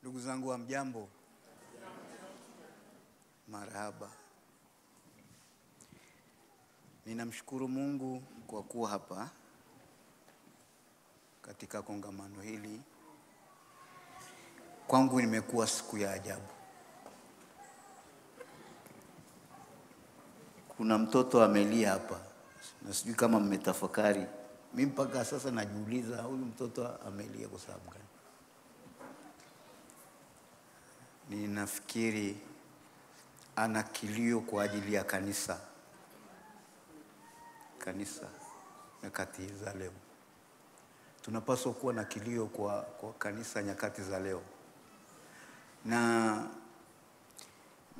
Ndugu zangu wa mjambo, marhaba. Ninamshukuru Mungu kwa kuwa hapa katika kongamano hili. Kwangu nimekuwa siku ya ajabu. Kuna mtoto amelia hapa, na sijui kama mmetafakari. Mimi mpaka sasa najiuliza huyu mtoto amelia kwa sababu gani? Ninafikiri ana kilio kwa ajili ya kanisa nyakati za leo. Tunapaswa kuwa na kilio kwa kanisa nyakati za leo. Na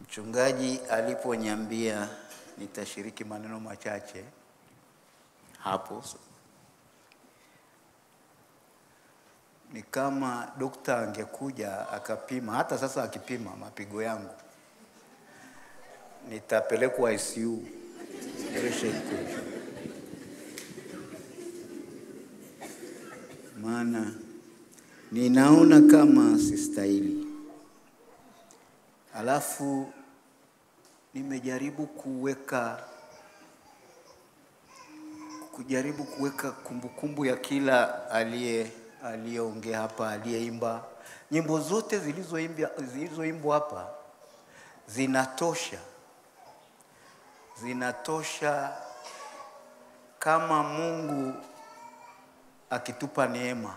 mchungaji aliponiambia nitashiriki maneno machache hapo, ni kama dokta angekuja akapima, hata sasa akipima mapigo yangu, nitapelekwa ICU. Maana ninaona kama sistahili. Alafu nimejaribu kuweka kumbukumbu ya kila aliyeongea hapa, aliyeimba. Nyimbo zote zilizoimbwa hapa zinatosha kama Mungu akitupa neema,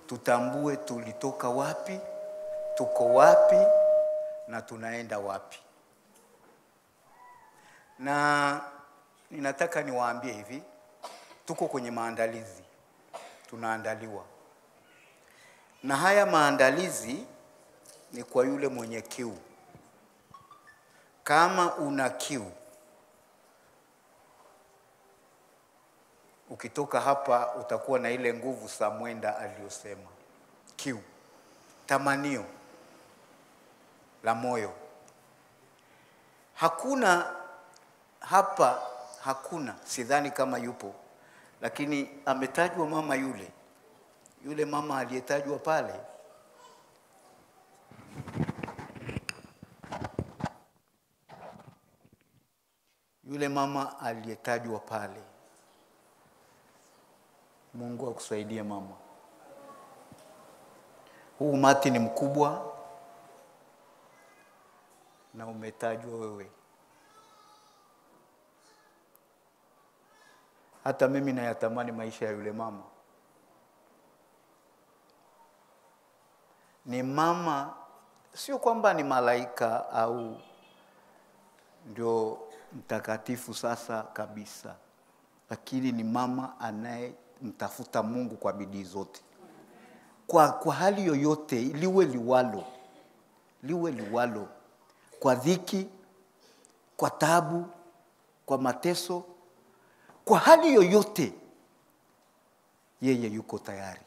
tutambue tulitoka wapi, tuko wapi na tunaenda wapi. Na ninataka niwaambie hivi, tuko kwenye maandalizi, tunaandaliwa. Na haya maandalizi ni kwa yule mwenye kiu. Kama una kiu, ukitoka hapa utakuwa na ile nguvu Samwenda aliyosema. Kiu, tamanio la moyo. Hakuna, sidhani kama yupo, lakini ametajwa mama yule mama aliyetajwa pale. Yule mama aliyetajwa pale. Mungu akusaidie mama. Huu umati ni mkubwa na umetajwa wewe. Hata mimi nayatamani maisha ya yule mama. Ni mama, sio kwamba ni malaika au ndio mtakatifu sasa kabisa, lakini ni mama anayemtafuta Mungu kwa bidii zote. Kwa hali yoyote, liwe liwalo, kwa dhiki, kwa taabu, kwa mateso, kwa hali yoyote, yeye yuko tayari.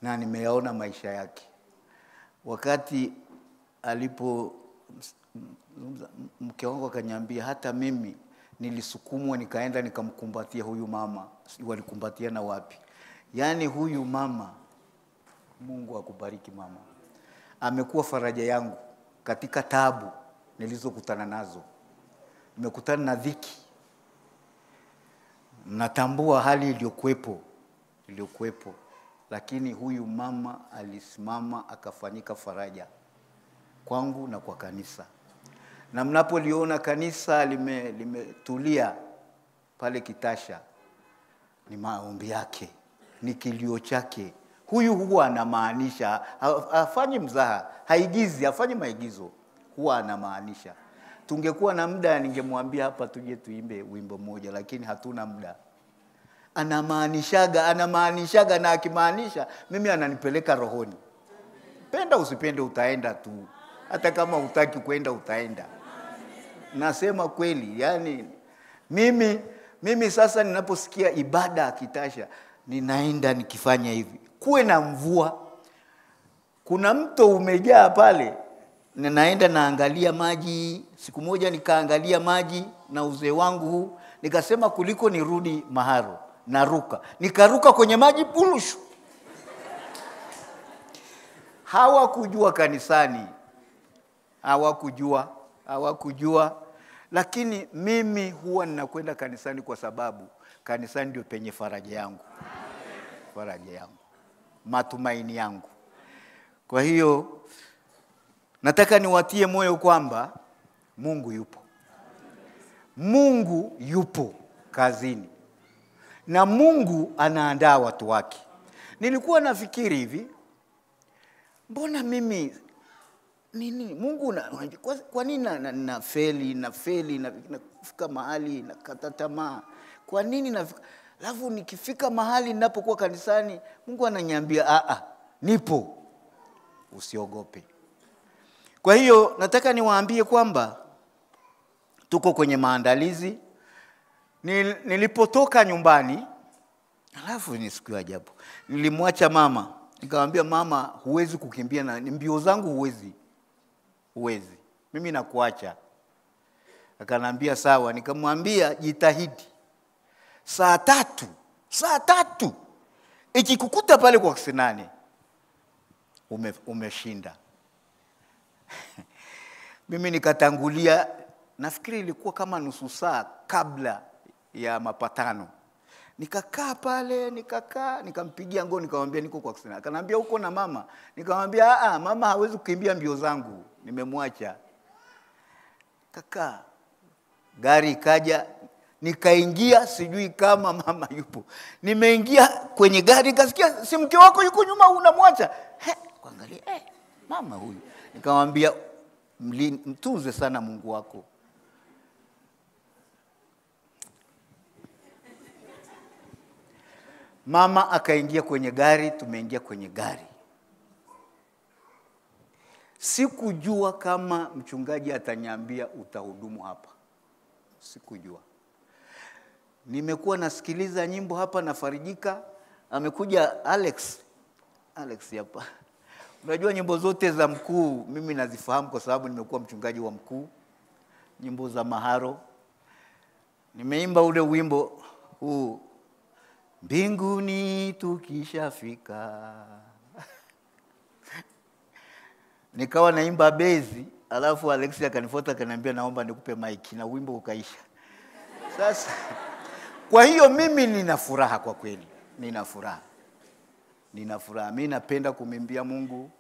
Na nimeyaona maisha yake. Wakati mke wangu akaniambia, hata mimi nilisukumwa nikaenda nikamkumbatia huyu mama. Walikumbatia na wapi? Yaani huyu mama, Mungu akubariki mama, amekuwa faraja yangu katika taabu nilizokutana nazo. Nimekutana na dhiki, natambua hali iliyokuwepo, lakini huyu mama alisimama akafanyika faraja kwangu na kwa kanisa. Na mnapoliona kanisa limetulia pale Kitasha, ni maombi yake, ni kilio chake. Huyu huwa anamaanisha, hafanyi mzaha, hafanyi maigizo, huwa anamaanisha. Tungekuwa na muda ningemwambia hapa tuje tuimbe wimbo mmoja, lakini hatuna muda. Anamaanishaga na akimaanisha mimi ananipeleka rohoni. Penda usipende utaenda tu. Hata kama hutaki kwenda utaenda. Nasema kweli, yani mimi sasa ninaposikia ibada Kitasha, ninaenda nikifanya hivi. Kuwe na mvua, kuna mto umejaa pale, ninaenda naangalia maji. Siku moja nikaangalia maji na uzee wangu huu, nikasema kuliko nirudi Maharo, nikaruka kwenye maji pulushu. hawakujua kanisani, hawakujua. Lakini mimi huwa ninakwenda kanisani kwa sababu kanisani ndio penye faraja yangu. Faraja yangu, matumaini yangu. Kwa hiyo nataka niwatie moyo kwamba Mungu yupo. Mungu yupo kazini. Na Mungu anaandaa watu wake. Nilikuwa nafikiri hivi, mbona mimi nini Mungu kwa nini nafeli nafika mahali nakata tamaa? Kwa nini alafu nikifika mahali ninapokuwa kanisani Mungu ananiambia nipo, usiogope. Kwa hiyo nataka niwaambie kwamba tuko kwenye maandalizi. Nilipotoka nyumbani, alafu ni siku ya ajabu, nilimwacha mama, nikamwambia mama, huwezi kukimbia na mbio zangu, huwezi, mimi nakuacha. Akanambia sawa. Nikamwambia jitahidi, saa tatu ikikukuta pale kwa 8 umeshinda. Mimi nikatangulia, nafikiri ilikuwa kama nusu saa kabla ya mapatano. Nikakaa pale, nikampigia ngoni, nikamwambia niko kwa 8. Akanambia uko na mama? Nikamwambia mama hawezi kukimbia mbio zangu, nimemwacha. Kaka, gari ikaja, nikaingia, sijui kama mama yupo. Nimeingia kwenye gari, nikasikia si mke wako yuko nyuma, unamwacha. Kuangalia, mama huyu. Nikamwambia mtunze sana Mungu wako. Mama akaingia kwenye gari, tumeingia kwenye gari. Sikujua kama mchungaji ataniambia utahudumu hapa. Sikujua. Nimekuwa nasikiliza nyimbo hapa nafarijika. Amekuja Alex hapa. Unajua nyimbo zote za mkuu mimi nazifahamu kwa sababu nimekuwa mchungaji wa mkuu. Nyimbo za maharo. Nimeimba ule wimbo huu, mbinguni tukishafika. Nikawa naimba bezi, alafu Alex akanifuata akaniambia naomba nikupe mic, na wimbo ukaisha. Sasa kwa hiyo mimi nina furaha kwa kweli. Nina furaha. Mimi napenda kumwimbia Mungu.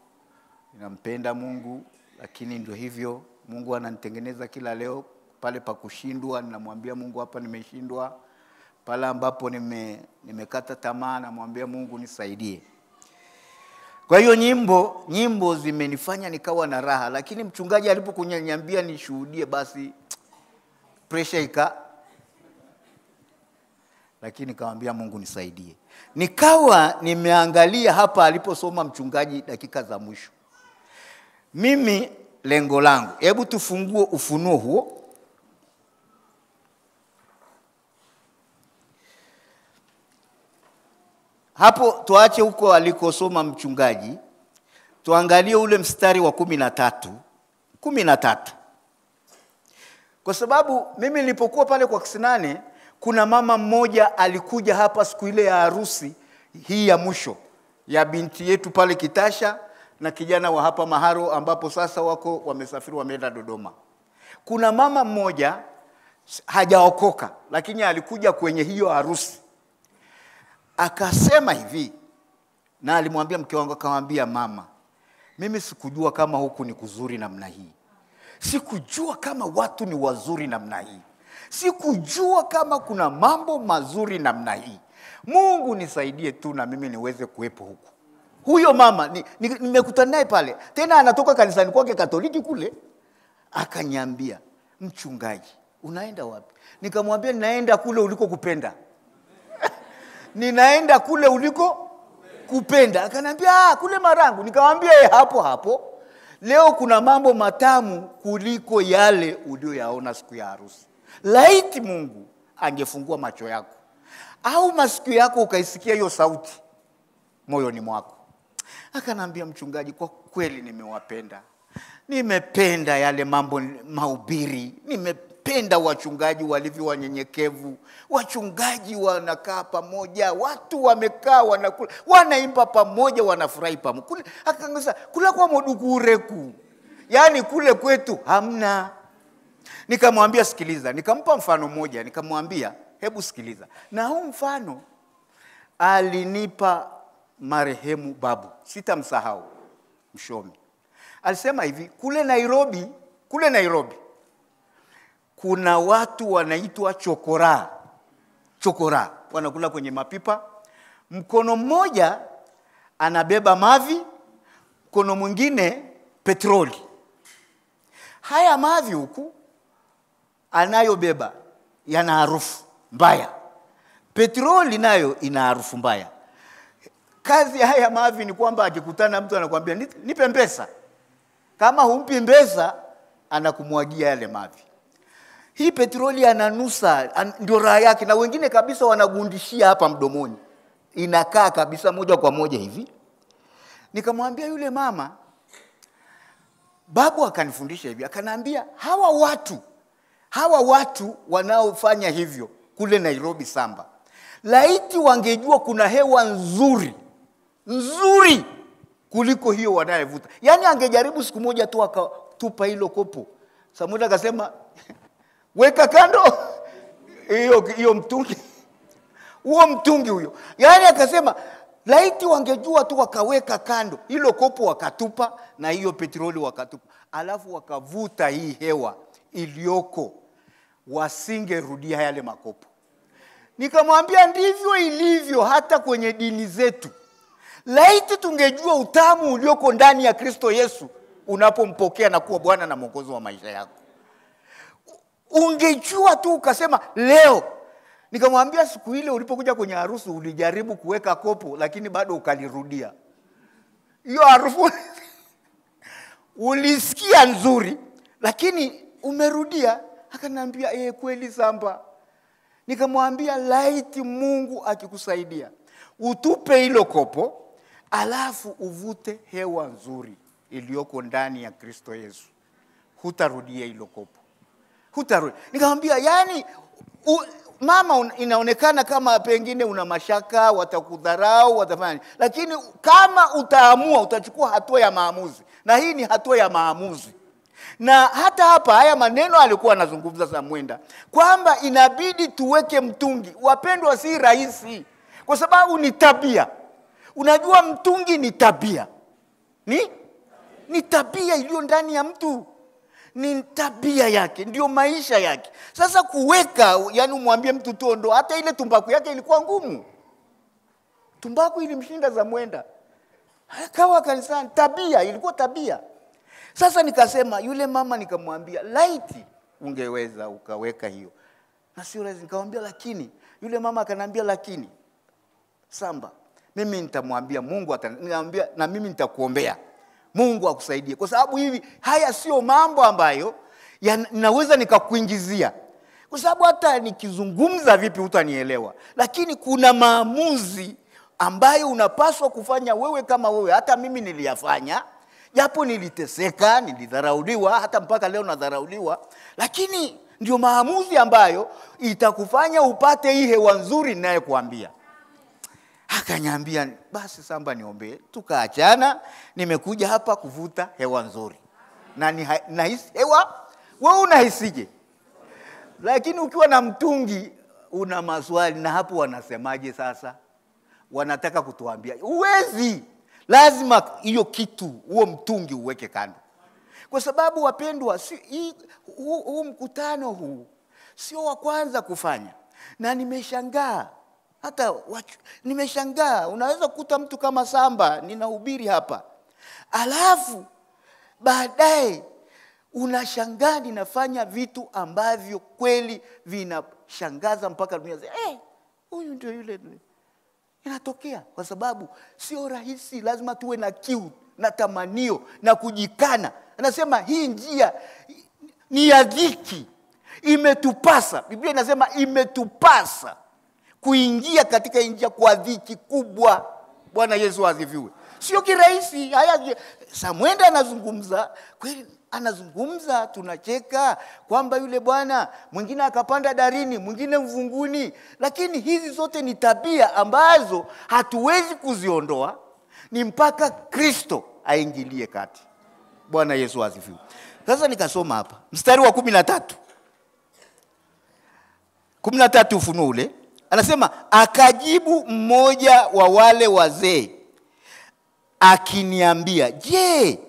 Ninampenda Mungu, lakini ndio hivyo, Mungu ananitengeneza kila leo. Pale pa kushindwa ninamwambia Mungu hapa nimeshindwa. Pale ambapo nimekata tamaa namwambia Mungu nisaidie. Kwa hiyo nyimbo zimenifanya nikawa na raha, lakini mchungaji alipokuniambia nishuhudie basi pressure lakini nikamwambia Mungu nisaidie. Nikawa nimeangalia hapa aliposoma mchungaji dakika za mwisho. Mimi lengo langu, hebu tufungue Ufunuo huo. Hapo tuache huko alikosoma mchungaji. Tuangalie ule mstari wa 13. Kwa sababu mimi nilipokuwa pale kwa 8, kuna mama mmoja alikuja hapa siku ile ya harusi hii ya mwisho ya binti yetu pale Kitasha na kijana wa hapa Maharo, ambapo sasa wako wamesafiri wameenda Dodoma. Kuna mama mmoja hajaokoka, lakini alikuja kwenye hiyo harusi. Akasema hivi, na alimwambia mke wangu, akamwambia mama, mimi sikujua kama huku ni kuzuri namna hii. Sikujua kama watu ni wazuri namna hii. Sikujua kama kuna mambo mazuri namna hii. Mungu nisaidie tu na mimi niweze kuwepo huku. Huyo mama nimekutana naye pale. Tena anatoka kanisani kwake Katoliki kule. Akaniambia, mchungaji, unaenda wapi? Nikamwambia ninaenda kule uliko kupenda. Ninaenda kule uliko kupenda. Akaniambia kule Marangu. Nikamwambia hapo. Leo kuna mambo matamu kuliko yale ulioyaona siku ya harusi. Laiti Mungu angefungua macho yako au masikio yako ukaisikia hiyo sauti moyoni mwako. Akanambia, mchungaji, kwa kweli nimewapenda. Nimependa yale mambo mahubiri. nimependa wachungaji walivyo wanyenyekevu. Wachungaji wanakaa pamoja, watu wamekaa wanakula, wanaimba pamoja, wanafurahi pamoja. Akangeza kula kwa modukureku. Yaani kule kwetu hamna. Nikamwambia sikiliza, nikampa mfano moja, nikamwambia hebu sikiliza. Na huu mfano alinipa marehemu babu, sitamsahau, Mshomi. Alisema hivi, kule Nairobi kuna watu wanaitwa chokora. Chokora wanakula kwenye mapipa. Mkono mmoja anabeba mavi, mkono mwingine petroli. Haya mavi huku anayobeba yana harufu mbaya. Petroli nayo ina harufu mbaya. Kazi haya mavi ni kwamba akikutana mtu anakuambia nipe pesa. Kama humpi pesa anakumwagia yale mavi. Hii petroli ananusa, ndio raha yake, na wengine kabisa wanagundishia hapa mdomoni. Inakaa kabisa moja kwa moja hivi. Nikamwambia yule mama, babu akanifundisha hivi, akaniambia hawa watu wanaofanya hivyo kule Nairobi Samba, laiti wangejua kuna hewa nzuri kuliko hiyo wanayevuta. Yaani angejaribu siku moja tu akatupa hilo kopo. Samuel akasema weka kando hiyo mtungi. Huo mtungi huyo. Yaani akasema laiti wangejua tu wakaweka kando hilo kopo wakatupa na hiyo petroli wakatupa. Alafu wakavuta hii hewa iliyoko, wasingerudia yale makopo. Nikamwambia ndivyo ilivyo hata kwenye dini zetu. Laiti tungejua utamu ulioko ndani ya Kristo Yesu unapompokea na kuwa Bwana na Mwokozi wa maisha yako. Ungejua tu ukasema leo. Nikamwambia siku ile ulipokuja kwenye harusi ulijaribu kuweka kopo lakini bado ukalirudia. Hiyo harufu ulisikia nzuri lakini umerudia. Akaniambia kweli Samba. Nikamwambia laiti Mungu akikusaidia utupe hilo kopo alafu uvute hewa nzuri iliyoko ndani ya Kristo Yesu, hutarudia hilo kopo. Hutarudi. Nikamwambia yani mama inaonekana kama pengine una mashaka, watakudharau, watafanya. Lakini kama utaamua, utachukua hatua ya maamuzi. Na hii ni hatua ya maamuzi. Na hata hapa haya maneno alikuwa anazungumza Samwenda kwamba inabidi tuweke mtungi. Wapendwa, si rahisi kwa sababu ni tabia. Unajua mtungi ni tabia. Ni tabia iliyo ndani ya mtu. Ni tabia yake, ndio maisha yake. Sasa kuweka, yani umwambie mtu tondo, hata ile tumbaku yake ilikuwa ngumu. Tumbaku ilimshinda Samwenda. Akawa kanisani, tabia, ilikuwa tabia. Sasa nikasema yule mama, nikamwambia laiti ungeweza ukaweka hiyo. Na sio lazima. Nikamwambia lakini, yule mama akaniambia lakini Samba, mimi nitamwambia Mungu ataniambia na mimi nitakuombea Mungu akusaidie. Kwa sababu hivi haya sio mambo ambayo naweza nikakuingizia. Kwa sababu hata nikizungumza vipi utanielewa. Lakini kuna maamuzi ambayo unapaswa kufanya wewe kama wewe. Hata mimi niliyafanya. Japo niliteseka, nilidharauliwa, hata mpaka leo nadharauliwa. Lakini ndio maamuzi ambayo itakufanya upate hii hewa nzuri ninayokuambia. Akaniambia basi Samba niombe. Tukaachana, nimekuja hapa kuvuta hewa nzuri. Na nahisi hewa, wewe unahisije? Lakini ukiwa na mtungi una maswali, na hapo wanasemaje sasa? Wanataka kutuambia uwezi. Lazima hiyo kitu, huo mtungi uweke kando. Kwa sababu wapendwa, huu mkutano huu sio wa kwanza kufanya. Na nimeshangaa. Nimeshangaa, unaweza kukuta mtu kama Samba ninahubiri hapa. Alafu baadaye unashangaa ninafanya vitu ambavyo kweli vinashangaza mpaka dunia. Huyu ndio yule. Inatokea kwa sababu sio rahisi, lazima tuwe na kiu na tamanio na kujikana. Anasema hii njia ni ya dhiki. Imetupasa, Biblia inasema imetupasa kuingia katika njia kwa dhiki kubwa. Bwana Yesu asifiwe. Sio kirahisi. Haya Samwenda anazungumza kweli, anazungumza, tunacheka kwamba yule bwana mwingine akapanda darini, mwingine mvunguni, lakini hizi zote ni tabia ambazo hatuwezi kuziondoa, ni mpaka Kristo aingilie kati. Bwana Yesu asifiwe. Sasa nikasoma hapa mstari wa 13 Ufunuo ule, anasema akajibu mmoja wa wale wazee akiniambia, je,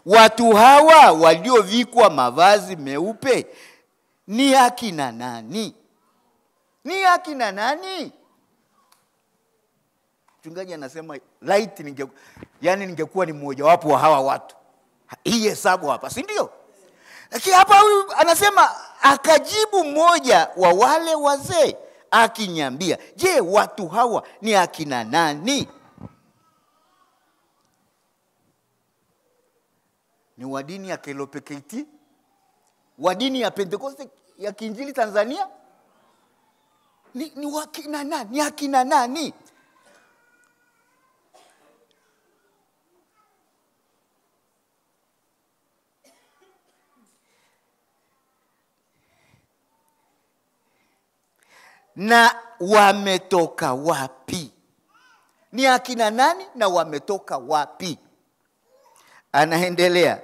watu hawa waliovikwa mavazi meupe ni akina nani? Ni akina nani? Mchungaji anasema light ningekuwa ni mmoja wapo wa hawa watu. Hii hesabu hapa, si ndio? Lakini hapa huyu anasema akajibu mmoja wa wale wazee akiniambia, je, watu hawa ni akina nani? Ni wa dini ya KLPKT? Wa dini ya Pentekoste ya Kiinjili Tanzania? Ni wakina nani? Ni akina nani? Na wametoka wapi? Ni akina nani na wametoka wapi? Anaendelea.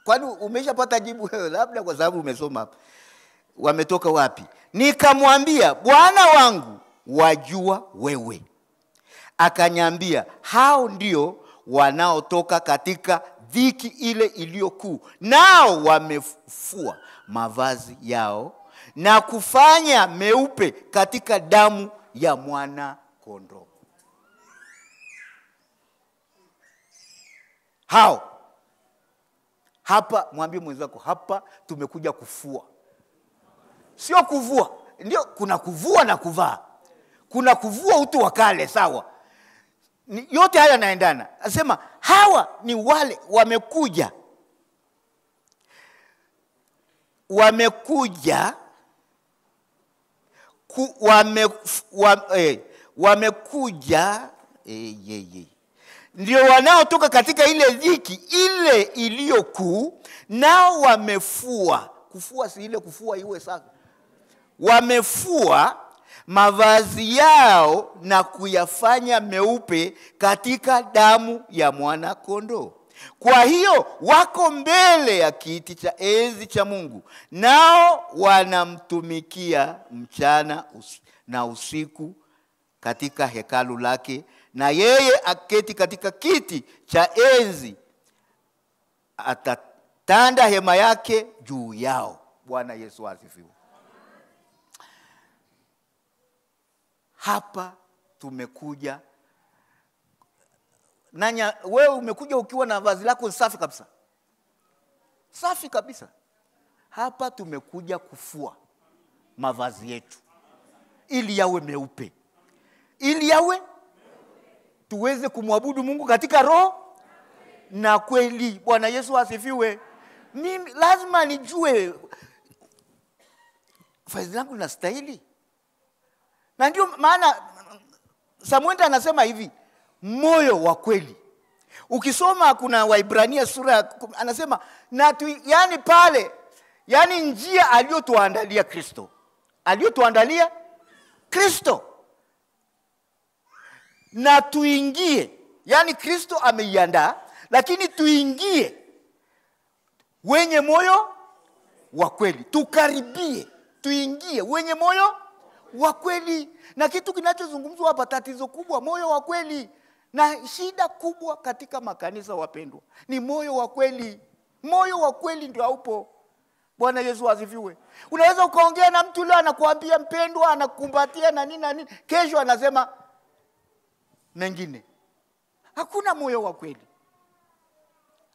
Kwani umeshapata jibu wewe? Labda kwa sababu umesoma hapa. Wametoka wapi? Nikamwambia, Bwana wangu, wajua wewe. Akaniambia, hao ndio wanaotoka katika dhiki ile iliyokuu, nao wamefua mavazi yao na kufanya meupe katika damu ya mwana kondoo. Hao hapa, mwambie mwenzako, hapa tumekuja kufua. Sio kuvua. Ndio, kuna kuvua na kuvaa. Kuna kuvua utu wa kale, sawa. Yote haya yanaendana. Anasema hawa ni wale wamekuja ndio wanaotoka katika ile dhiki ile iliyokuu, nao wamefua. Kufua si ile kufua iwe safi. Wamefua mavazi yao na kuyafanya meupe katika damu ya mwana kondoo. Kwa hiyo wako mbele ya kiti cha enzi cha Mungu, nao wanamtumikia mchana na usiku katika hekalu lake, na yeye aketi katika kiti cha enzi atatanda hema yake juu yao. Bwana Yesu asifiwe. Hapa tumekuja. Nanya, wewe umekuja ukiwa na vazi lako safi kabisa. Safi kabisa. Hapa tumekuja kufua mavazi yetu ili yawe meupe. Ili yawe tuweze kumwabudu Mungu katika roho na kweli. Bwana Yesu asifiwe. Mimi lazima nijue vazi langu linastahili. Na ndio maana Samuel anasema hivi, moyo wa kweli. Ukisoma kuna Waibrania sura anasema yani pale, yani njia aliyotuandalia Kristo. Aliyotuandalia Kristo. Na tuingie, yani Kristo ameiandaa, lakini tuingie wenye moyo wa kweli. Tukaribie, tuingie wenye moyo wa kweli. Na kitu kinachozungumzwa hapa, tatizo kubwa, moyo wa kweli. Na shida kubwa katika makanisa, wapendwa, ni moyo wa kweli. Moyo wa kweli ndio haupo. Bwana Yesu asifiwe. Unaweza ukaongea na mtu leo anakuambia mpendwa, anakukumbatia na nini na nini, kesho anasema mengine. Hakuna moyo wa kweli.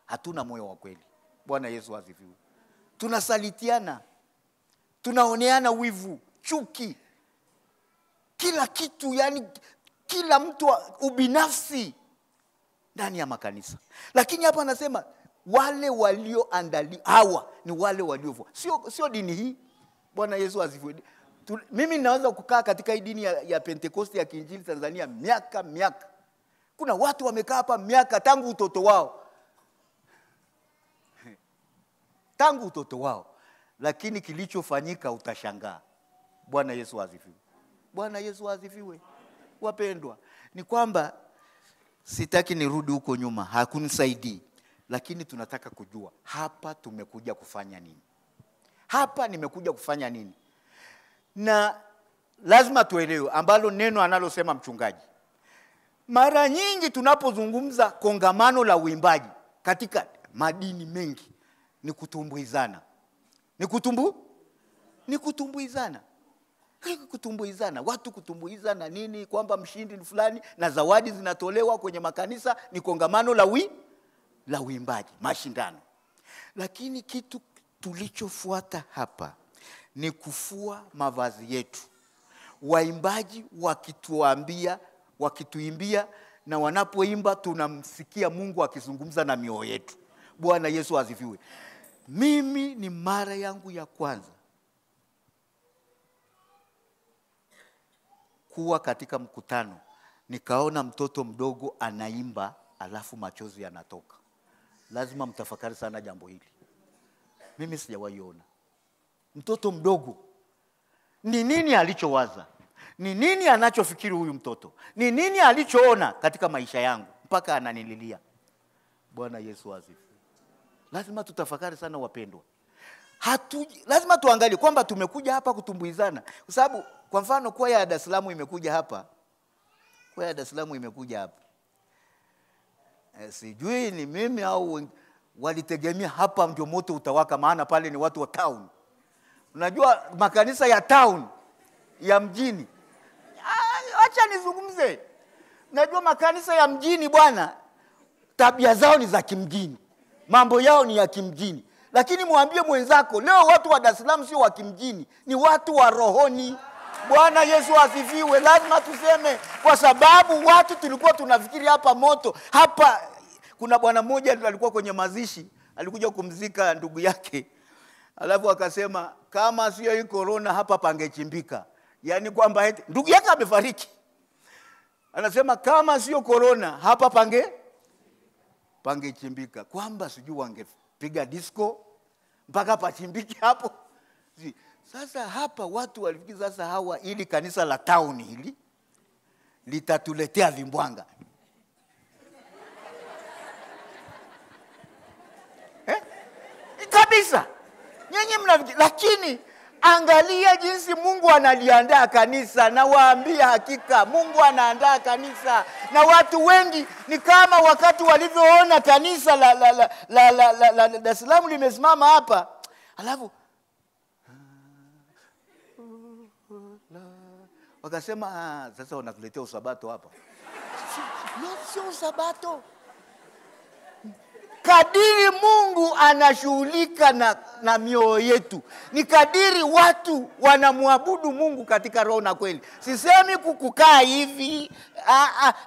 Hatuna moyo wa kweli. Bwana Yesu asifiwe. Tunasalitiana, tunaoneana wivu, chuki, kila kitu, yani kila mtu ubinafsi ndani ya makanisa. Lakini hapa anasema wale walioandaliwa, hawa ni wale waliofua. Sio dini hii. Bwana Yesu asifiwe. Mimi ninaweza kukaa katika hii dini ya Pentekoste ya Kiinjili Tanzania miaka. Kuna watu wamekaa hapa miaka tangu utoto wao. tangu utoto wao, lakini kilichofanyika utashangaa. Bwana Yesu asifiwe. Bwana Yesu asifiwe. Wapendwa, ni kwamba sitaki nirudi huko nyuma, hakunisaidii, lakini tunataka kujua hapa tumekuja kufanya nini. Hapa nimekuja kufanya nini? Na lazima tuelewe ambalo neno analosema mchungaji. Mara nyingi tunapozungumza kongamano la uimbaji katika madini mengi ni kutumbuizana. Ni kutumbuizana. Watu kutumbuizana nini, kwamba mshindi ni fulani na zawadi zinatolewa kwenye makanisa, ni kongamano la uimbaji, mashindano. Lakini kitu tulichofuata hapa ni kufua mavazi yetu. Waimbaji wakituimbia na wanapoimba tunamsikia Mungu akizungumza na mioyo yetu. Bwana Yesu asifiwe. Mimi ni mara yangu ya kwanza kuwa katika mkutano, nikaona mtoto mdogo anaimba alafu machozi yanatoka. Lazima mtafakari sana jambo hili. Mimi sijawaiona. Mtoto mdogo, ni nini alichowaza? Ni nini anachofikiri huyu mtoto? Ni nini alichoona katika maisha yangu mpaka ananililia? Bwana Yesu asifiwe. Lazima tutafakari sana wapendwa. Lazima tuangalie kwamba tumekuja hapa kutumbuizana. Kwa sababu kwa mfano kwaya ya Dar es Salaam imekuja hapa. Sijui ni mimi au walitegemea hapa ndio moto utawaka, maana pale ni watu wa town. Unajua makanisa ya town, ya mjini. Acha nizungumze. Unajua makanisa ya mjini bwana, tabia zao ni za kimjini. Mambo yao ni ya kimjini. Lakini mwambie mwenzako, leo watu wa Dar es Salaam sio wa kimjini, ni watu wa rohoni. Bwana Yesu asifiwe. Lazima tuseme, kwa sababu watu tulikuwa tunafikiri hapa moto. Hapa kuna bwana mmoja alikuwa kwenye mazishi, alikuja kumzika ndugu yake. Alafu akasema kama sio hii corona hapa pangechimbika. Yaani kwamba ndugu yake amefariki. Anasema kama sio corona hapa pangechimbika. Kwamba sijui wangepiga disco mpaka pachimbiki hapo. Sasa hapa watu walifikiri sasa hawa ili kanisa la town hili litatuletea vimbwanga. Kabisa. Nyinyi mnafikiri, lakini angalia jinsi Mungu analiandaa kanisa. Na waambia hakika Mungu anaandaa kanisa. Na watu wengi ni kama wakati walivyoona kanisa la Dar es Salaam limesimama hapa. Alafu wakasema sasa wanatuletea usabato hapa. Sio usabato. Kadiri Mungu anashughulika na mioyo yetu, ni kadiri watu wanamwabudu Mungu katika roho na kweli. Sisemi kukaa hivi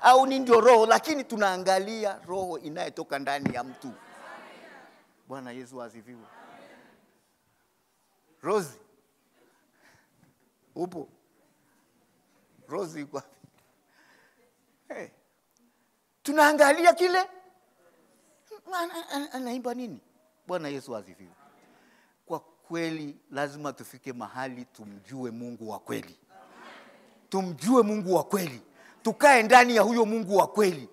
au ni ndio roho, lakini tunaangalia roho inayotoka ndani ya mtu. Bwana Yesu asifiwe. Rozi, upo? Rozi kwa tunaangalia kile anaimba nini. Bwana Yesu asifiwe. Kwa kweli lazima tufike mahali tumjue Mungu wa kweli. Tumjue Mungu wa kweli. Tukae ndani ya huyo Mungu wa kweli,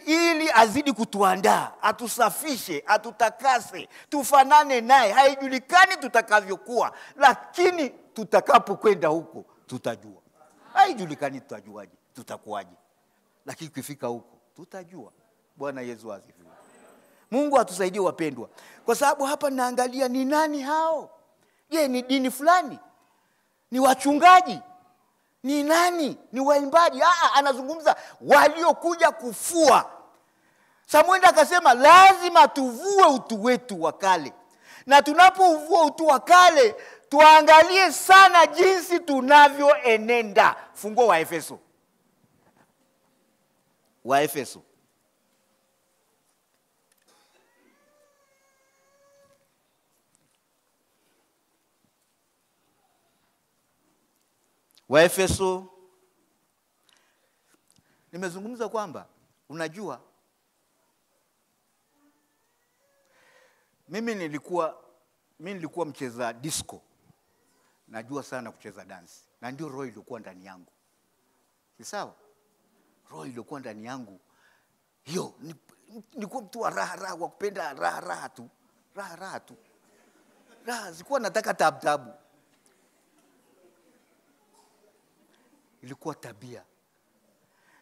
ili azidi kutuandaa, atusafishe, atutakase, tufanane naye. Haijulikani tutakavyokuwa, lakini tutakapokwenda huko tutajua. Haijulikani tutajuaje, tutakuwaje, lakini kufika huko tutajua. Bwana Yesu asifiwe. Mungu atusaidie wapendwa. Kwa sababu hapa naangalia ni nani hao? Je, ni dini fulani? Ni wachungaji? Ni nani? Ni waimbaji? Anazungumza waliokuja kufua. Samueli akasema lazima tuvue utu wetu wa kale. Na tunapouvua utu wa kale, tuangalie sana jinsi tunavyoenenda. Fungua Waefeso. Waefeso. Waefeso. Nimezungumza kwamba unajua mimi nilikuwa mimi nilikuwa mcheza disco. Najua sana kucheza dance. Na ndio roho ilikuwa ndani yangu. Si sawa? Roho ilikuwa ndani yangu. Hiyo nilikuwa mtu wa raha wa kupenda raha tu. Raha tu. Sikuwa nataka tabu. Ilikuwa tabia.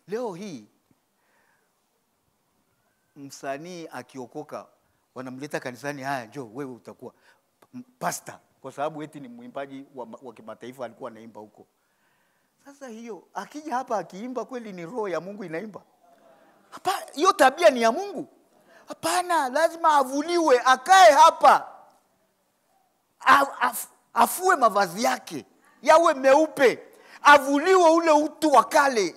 Leo hii msanii akiokoka wanamleta kanisani, haya njoo wewe utakuwa pastor, kwa sababu eti ni mwimbaji wa kimataifa alikuwa anaimba huko. Sasa hiyo akija hapa akiimba kweli ni roho ya Mungu inaimba? Hapa hiyo tabia ni ya Mungu? Hapana, lazima avuliwe, akae hapa. Afue mavazi yake yawe meupe, avuliwe ule utu wa kale,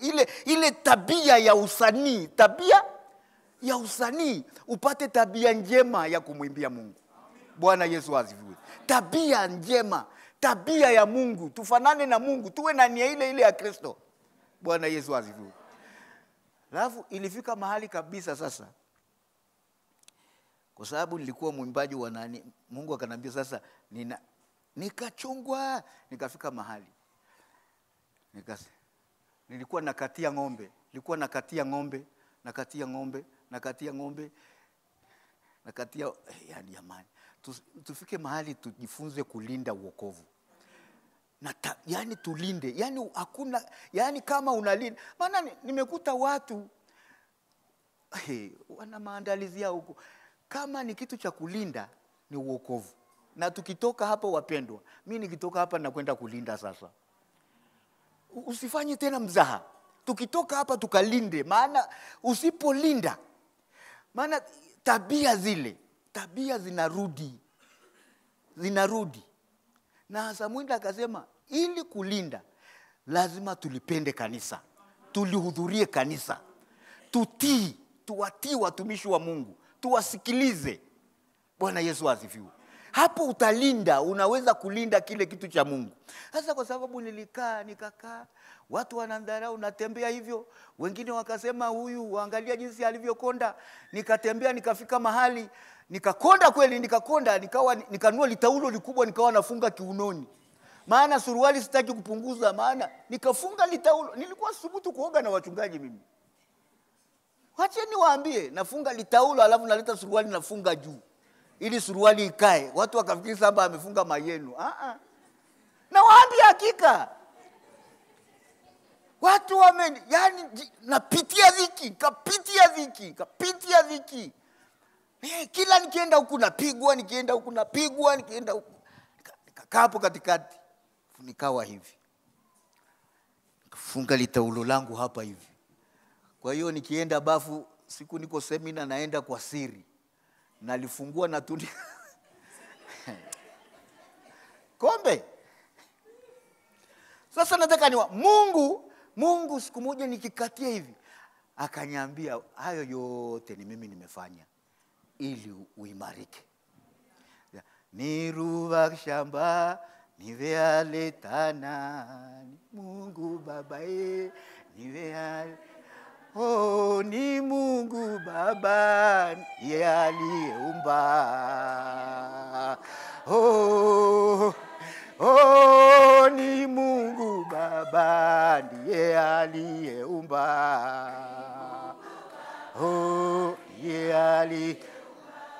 ile tabia ya usanii, tabia ya usanii, upate tabia njema ya kumwimbia Mungu. Bwana Yesu asifiwe. Tabia njema, tabia ya Mungu, tufanane na Mungu, tuwe na nia ile ya Kristo. Bwana Yesu asifiwe. Alafu ilifika mahali kabisa sasa, kwa sababu nilikuwa mwimbaji wa nani, Mungu akanambia sasa nikachungwa, nikafika mahali nilikuwa nakatia ng'ombe, yani jamani, tufike mahali tujifunze kulinda wokovu. Yani tulinde, yani hakuna, yani kama unalinda, maana nimekuta watu wana maandalizi yao huko. Kama ni kitu cha kulinda ni wokovu. Na tukitoka hapa wapendwa, mimi nikitoka hapa nakwenda kulinda sasa. Usifanye tena mzaha. Tukitoka hapa tukalinde, maana usipolinda, maana tabia zinarudi. Na Samuel akasema ili kulinda lazima tulipende kanisa, tulihudhurie kanisa, tuwatii watumishi wa Mungu, tuwasikilize. Bwana Yesu asifiwe. Hapo utalinda, unaweza kulinda kile kitu cha Mungu. Sasa kwa sababu nikakaa, watu wanandharau natembea hivyo, wengine wakasema huyu angalia jinsi alivyokonda, nikatembea nikafika mahali, nikakonda kweli, nikanua litaulo likubwa nikawa nafunga kiunoni. Maana suruali sitaki kupunguza, maana nikafunga litaulo. Nilikuwa subutu kuoga na wachungaji mimi. Wacheni waambie, nafunga litaulo alafu naleta suruali nafunga juu, ili suruali ikae. Watu wakafikiri samba amefunga mayenu. Na waambie hakika. Watu yani napitia dhiki, kapitia dhiki. Kila nikienda huku napigwa, nikakaa hapo katikati. Nikawa hivi. Nikafunga litaulo langu hapa hivi. Kwa hiyo nikienda bafu, siku niko semina naenda kwa siri. Nalifungua na tuni. Kombe. Sasa nataka Mungu siku moja nikikatia hivi, akaniambia hayo yote ni mimi nimefanya ili uimarike. Niruva shamba nivealetana, Mungu Baba nivealetana. Ni Mungu Baba aliyeumba. Ni Mungu Baba ndiye aliyeumba.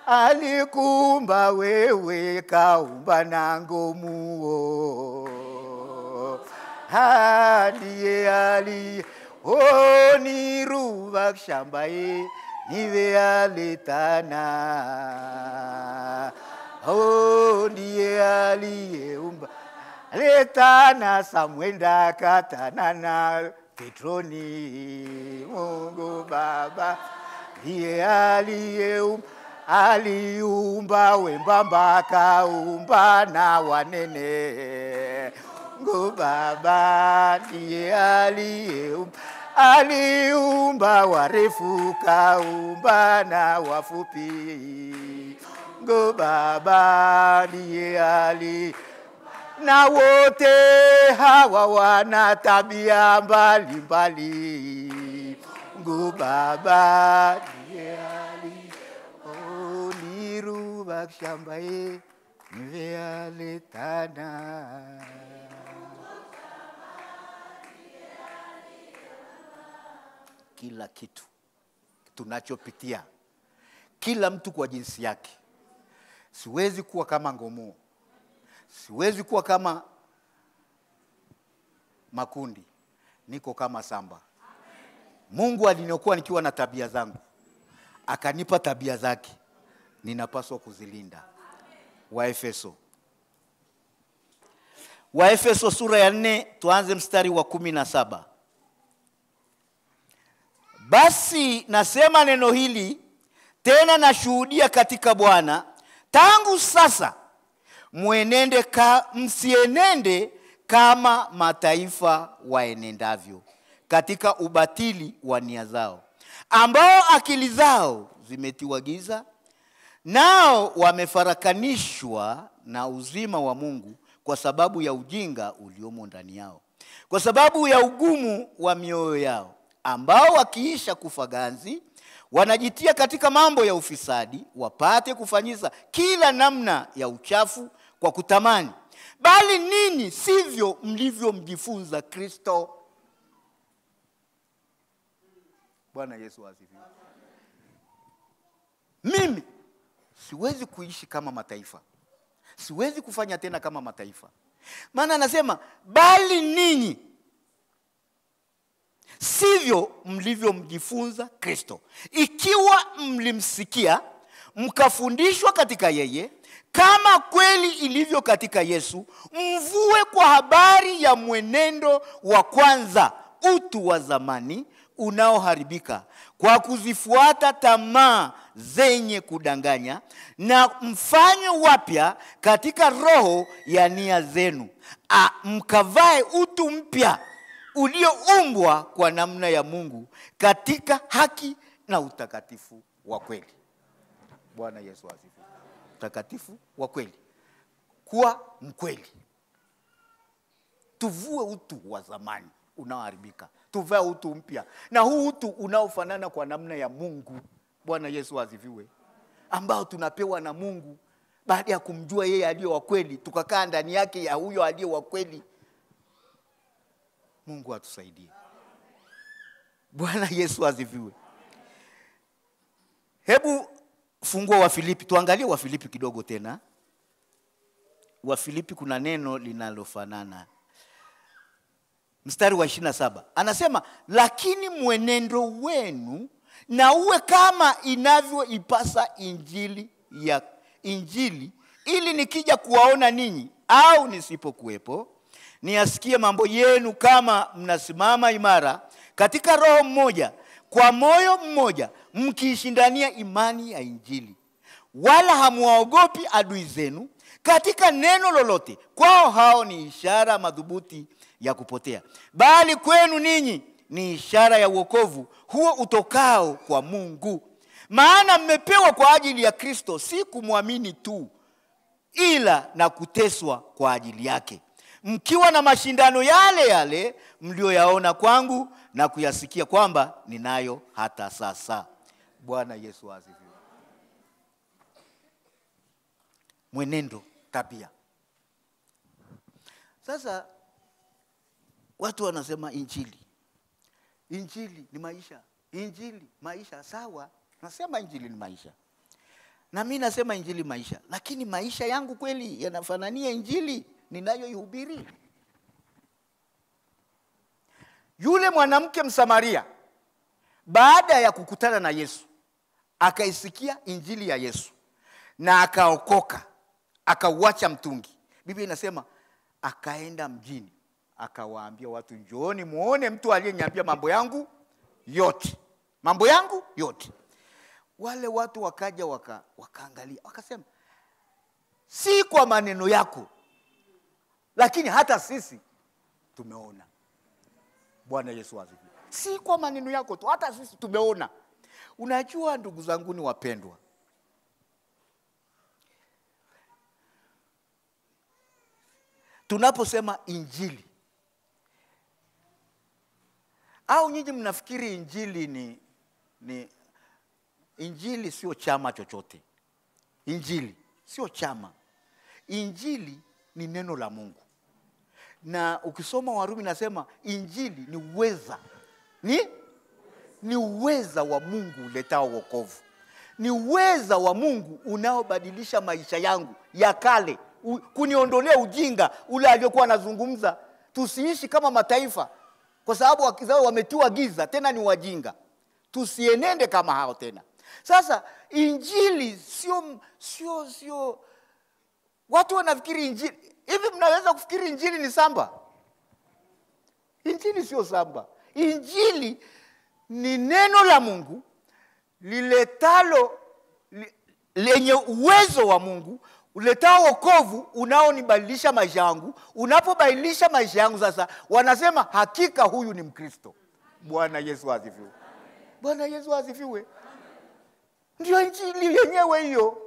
Alikuumba wewe, kaumba na ngomuo. Ndiye ni ruva shamba nivealetana. Ndiye aliyeumba. Letana Samwenda katana na Petroni. Mungu Baba ndiye aliumba wembamba, kaumba na wanene. Mungu Baba ndiye aliumba warefu, kaumba na wafupi. Mungu Baba ndiye na wote hawa wana tabia mbalimbali. Mungu Baba ndiye niruva shamba Mvealitana kila kitu tunachopitia, kila mtu kwa jinsi yake. Siwezi kuwa kama Ngomo, siwezi kuwa kama Makundi, niko kama Samba. Mungu aliniokoa nikiwa na tabia zangu, akanipa tabia zake, ninapaswa kuzilinda. Waefeso sura ya 4, tuanze mstari wa 17. Basi nasema neno hili tena, nashuhudia katika Bwana, tangu sasa msienende kama mataifa waenendavyo katika ubatili wa nia zao, ambao akili zao zimetiwa giza, nao wamefarakanishwa na uzima wa Mungu kwa sababu ya ujinga uliomo ndani yao, kwa sababu ya ugumu wa mioyo yao, ambao wakiisha kufa ganzi wanajitia katika mambo ya ufisadi, wapate kufanyiza kila namna ya uchafu kwa kutamani. Bali nini sivyo mlivyomjifunza Kristo. Bwana Yesu asifiwe. Mimi siwezi kuishi kama mataifa, siwezi kufanya tena kama mataifa. Maana anasema bali ninyi sivyo mlivyomjifunza Kristo, ikiwa mlimsikia mkafundishwa katika yeye, kama kweli ilivyo katika Yesu, mvue kwa habari ya mwenendo wa kwanza, utu wa zamani unaoharibika kwa kuzifuata tamaa zenye kudanganya, na mfanywe wapya katika roho ya nia zenu, mkavae utu mpya ulioumbwa kwa namna ya Mungu katika haki na utakatifu wa kweli. Bwana Yesu asifiwe. Utakatifu wa kweli, kuwa mkweli. Tuvue utu wa zamani unaoharibika, tuvae utu mpya, na huu utu unaofanana kwa namna ya Mungu. Bwana Yesu asifiwe. Ambao tunapewa na Mungu baada ya kumjua yeye aliye wa kweli, tukakaa ndani yake ya huyo aliye wa kweli. Mungu atusaidie. Bwana Yesu asifiwe. Hebu fungua Wafilipi, tuangalie Wafilipi kidogo tena. Wafilipi kuna neno linalofanana. Mstari wa 27. Anasema, lakini mwenendo wenu na uwe kama inavyoipasa injili, ili nikija kuwaona ninyi au nisipokuwepo, niasikie mambo yenu, kama mnasimama imara katika roho mmoja, kwa moyo mmoja, mkiishindania imani ya injili, wala hamuwaogopi adui zenu katika neno lolote. Kwao hao ni ishara madhubuti ya kupotea, bali kwenu ninyi ni ishara ya wokovu huo utokao kwa Mungu. Maana mmepewa kwa ajili ya Kristo, si kumwamini tu, ila na kuteswa kwa ajili yake, mkiwa na mashindano yale yale mlioyaona kwangu na kuyasikia kwamba ninayo hata sasa. Bwana Yesu asifiwe. Mwenendo, tabia. Sasa watu wanasema injili. Injili ni maisha. Injili maisha, sawa. Nasema injili ni maisha, na mimi nasema injili maisha, lakini maisha yangu kweli yanafanania injili ninayoihubiri? Yule mwanamke Msamaria, baada ya kukutana na Yesu, akaisikia injili ya Yesu na akaokoka, akauacha mtungi. Biblia inasema akaenda mjini, akawaambia watu, njooni muone mtu aliyeniambia mambo yangu yote. Mambo yangu yote. Wale watu wakaja wakaangalia, wakasema, si kwa maneno yako, lakini hata sisi tumeona. Bwana Yesu asifiwe. Si kwa maneno yako tu, hata sisi tumeona. Unajua ndugu zangu ni wapendwa, tunaposema injili, au nyinyi mnafikiri injili ni injili sio chama chochote. Injili sio chama. Injili ni neno la Mungu. Na ukisoma Warumi nasema injili ni uweza. Ni uweza wa Mungu uletao wokovu. Ni uweza wa Mungu unaobadilisha maisha yangu ya kale, kuniondolea ujinga ule aliyokuwa anazungumza. Tusiishi kama mataifa kwa sababu wakizao wametiwa giza, tena ni wajinga. Tusienende kama hao tena. Sasa injili sio watu wanafikiri injili. Hivi mnaweza kufikiri injili ni samba? Injili sio samba. Injili ni neno la Mungu liletalo lenye uwezo wa Mungu, uletao wokovu unaonibadilisha maisha yangu. Unapobadilisha maisha yangu sasa wanasema hakika huyu ni Mkristo. Bwana Yesu asifiwe. Bwana Yesu asifiwe. Ndio injili yenyewe hiyo.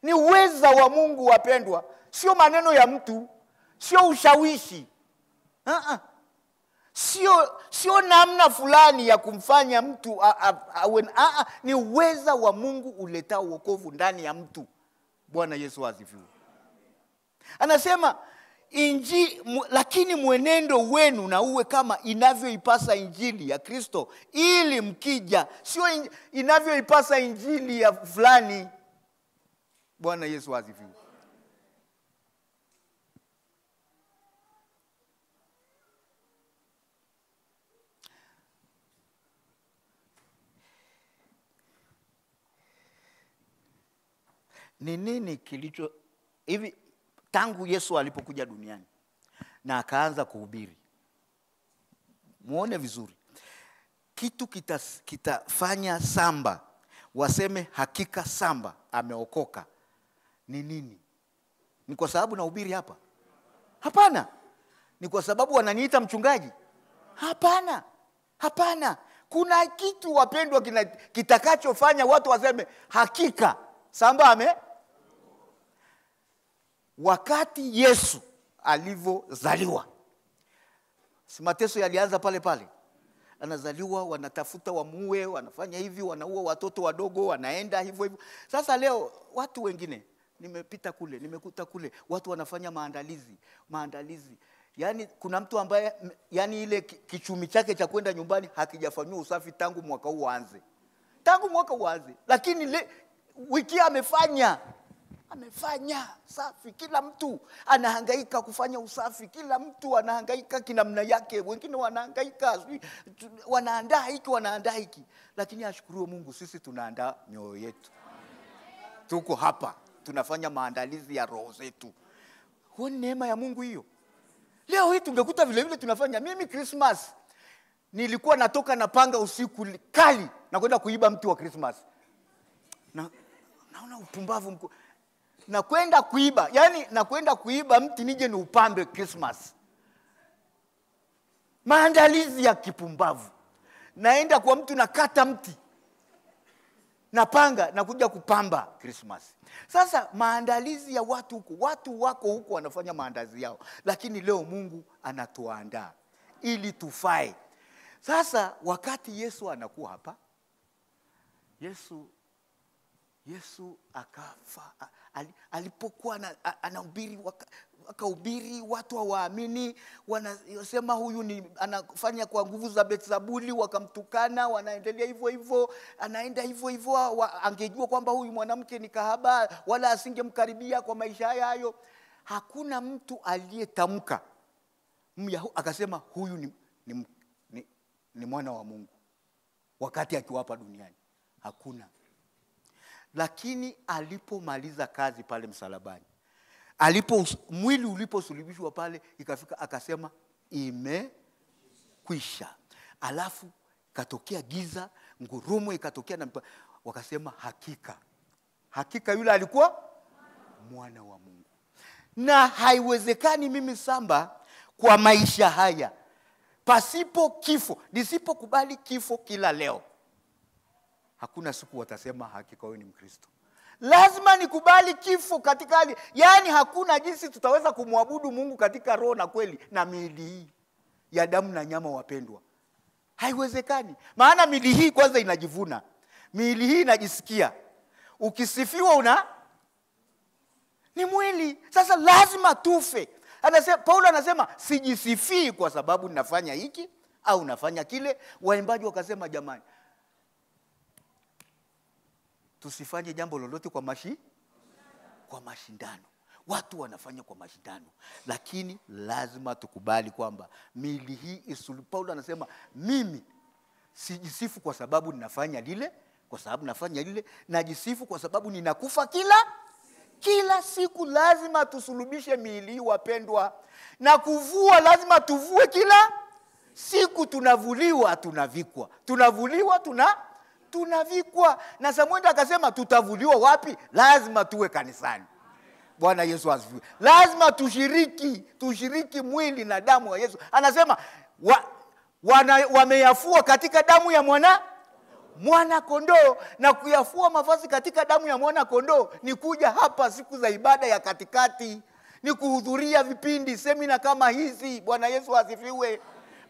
Ni uweza wa Mungu wapendwa. Sio maneno ya mtu, sio ushawishi. Sio namna fulani ya kumfanya mtu ni uweza wa Mungu uletao wokovu ndani ya mtu. Bwana Yesu asifiwe. Anasema lakini mwenendo wenu na uwe kama inavyoipasa injili ya Kristo, ili mkija, sio inavyoipasa injili ya fulani. Bwana Yesu asifiwe. Ni nini kilicho hivi tangu Yesu alipokuja duniani na akaanza kuhubiri? Muone vizuri. Kitu kitafanya samba waseme hakika samba ameokoka. Ni nini? Ni kwa sababu nahubiri hapa? Hapana. Ni kwa sababu wananiita mchungaji? Hapana. Hapana. Kuna kitu wapendwa kitakachofanya watu waseme hakika samba wakati Yesu alivyozaliwa. Si mateso yalianza pale pale. Anazaliwa, wanatafuta wamuue, wanafanya hivi, wanaua watoto wadogo, wanaenda hivyo hivyo. Sasa leo watu wengine, nimepita kule, nimekuta kule, watu wanafanya maandalizi. Yaani kuna mtu ambaye ile kichumi chake cha kwenda nyumbani hakijafanywa usafi tangu mwaka huu uanze. Lakini wiki amefanya safi. Kila mtu anahangaika kufanya usafi. Kila mtu anahangaika kinamna yake. Wengine wanahangaika wanaandaa hiki. Lakini ashukuriwe Mungu, sisi tunaandaa mioyo yetu. Tuko hapa tunafanya maandalizi ya roho zetu. Huo ni neema ya Mungu hiyo. Leo hii tungekuta vile vile tunafanya. Mimi Christmas nilikuwa natoka na panga usiku kali na kwenda kuiba mti wa Christmas. Naona upumbavu mkuu. Na kwenda kuiba mti nije ni upambe Christmas. Maandalizi ya kipumbavu. Naenda kwa mtu nakata mti na panga na kuja kupamba Christmas. Sasa maandalizi ya watu huku, watu wako huku wanafanya maandalizi yao. Lakini leo Mungu anatuandaa ili tufae. Sasa wakati Yesu anakuwa hapa, Yesu akafa. Alipokuwa anahubiri, akahubiri, watu hawaamini, wanasema huyu anafanya kwa nguvu za Beelzebuli, wakamtukana, wanaendelea hivyo hivyo, anaenda hivyo hivyo. Angejua kwamba huyu mwanamke ni kahaba, wala asingemkaribia kwa maisha hayo. Hakuna mtu aliyetamka akasema huyu ni mwana wa Mungu wakati akiwapa duniani. Hakuna. Lakini alipomaliza kazi pale msalabani, mwili uliposulubishwa pale, ikafika akasema imekwisha. Alafu katokea giza, ngurumo ikatokea na wakasema hakika yule alikuwa mwana wa Mungu. Na haiwezekani mimi samba kwa maisha haya pasipo kifo, nisipokubali kifo kila leo, hakuna siku watasema hakika wewe ni Mkristo. Lazima nikubali kifo katika hali. Yaani hakuna jinsi tutaweza kumwabudu Mungu katika roho na kweli na miili hii ya damu na nyama wapendwa. Haiwezekani. Maana miili hii kwanza inajivuna. Miili hii inajisikia. Ukisifiwa Ni mwili. Sasa lazima tufe. Paulo anasema sijisifii kwa sababu ninafanya hiki au nafanya kile. Waimbaji wakasema jamani, tusifanye jambo lolote kwa mashindano. Watu wanafanya kwa mashindano, lakini lazima tukubali kwamba miili hii Paulo anasema mimi sijisifu kwa sababu ninafanya lile, kwa sababu nafanya lile, najisifu kwa sababu ninakufa kila siku. Lazima tusulubishe miili hii wapendwa. Na kuvua, lazima tuvue kila siku. Tunavuliwa, tunavikwa. Tunavuliwa, tunavikwa. Na Samuel akasema tutavuliwa wapi? Lazima tuwe kanisani. Bwana Yesu asifiwe. Lazima tushiriki mwili na damu ya Yesu. Anasema wameyafua katika damu ya mwana kondoo. Na kuyafua mavazi katika damu ya mwana kondoo ni kuja hapa siku za ibada ya katikati, ni kuhudhuria vipindi, semina kama hizi. Bwana Yesu asifiwe.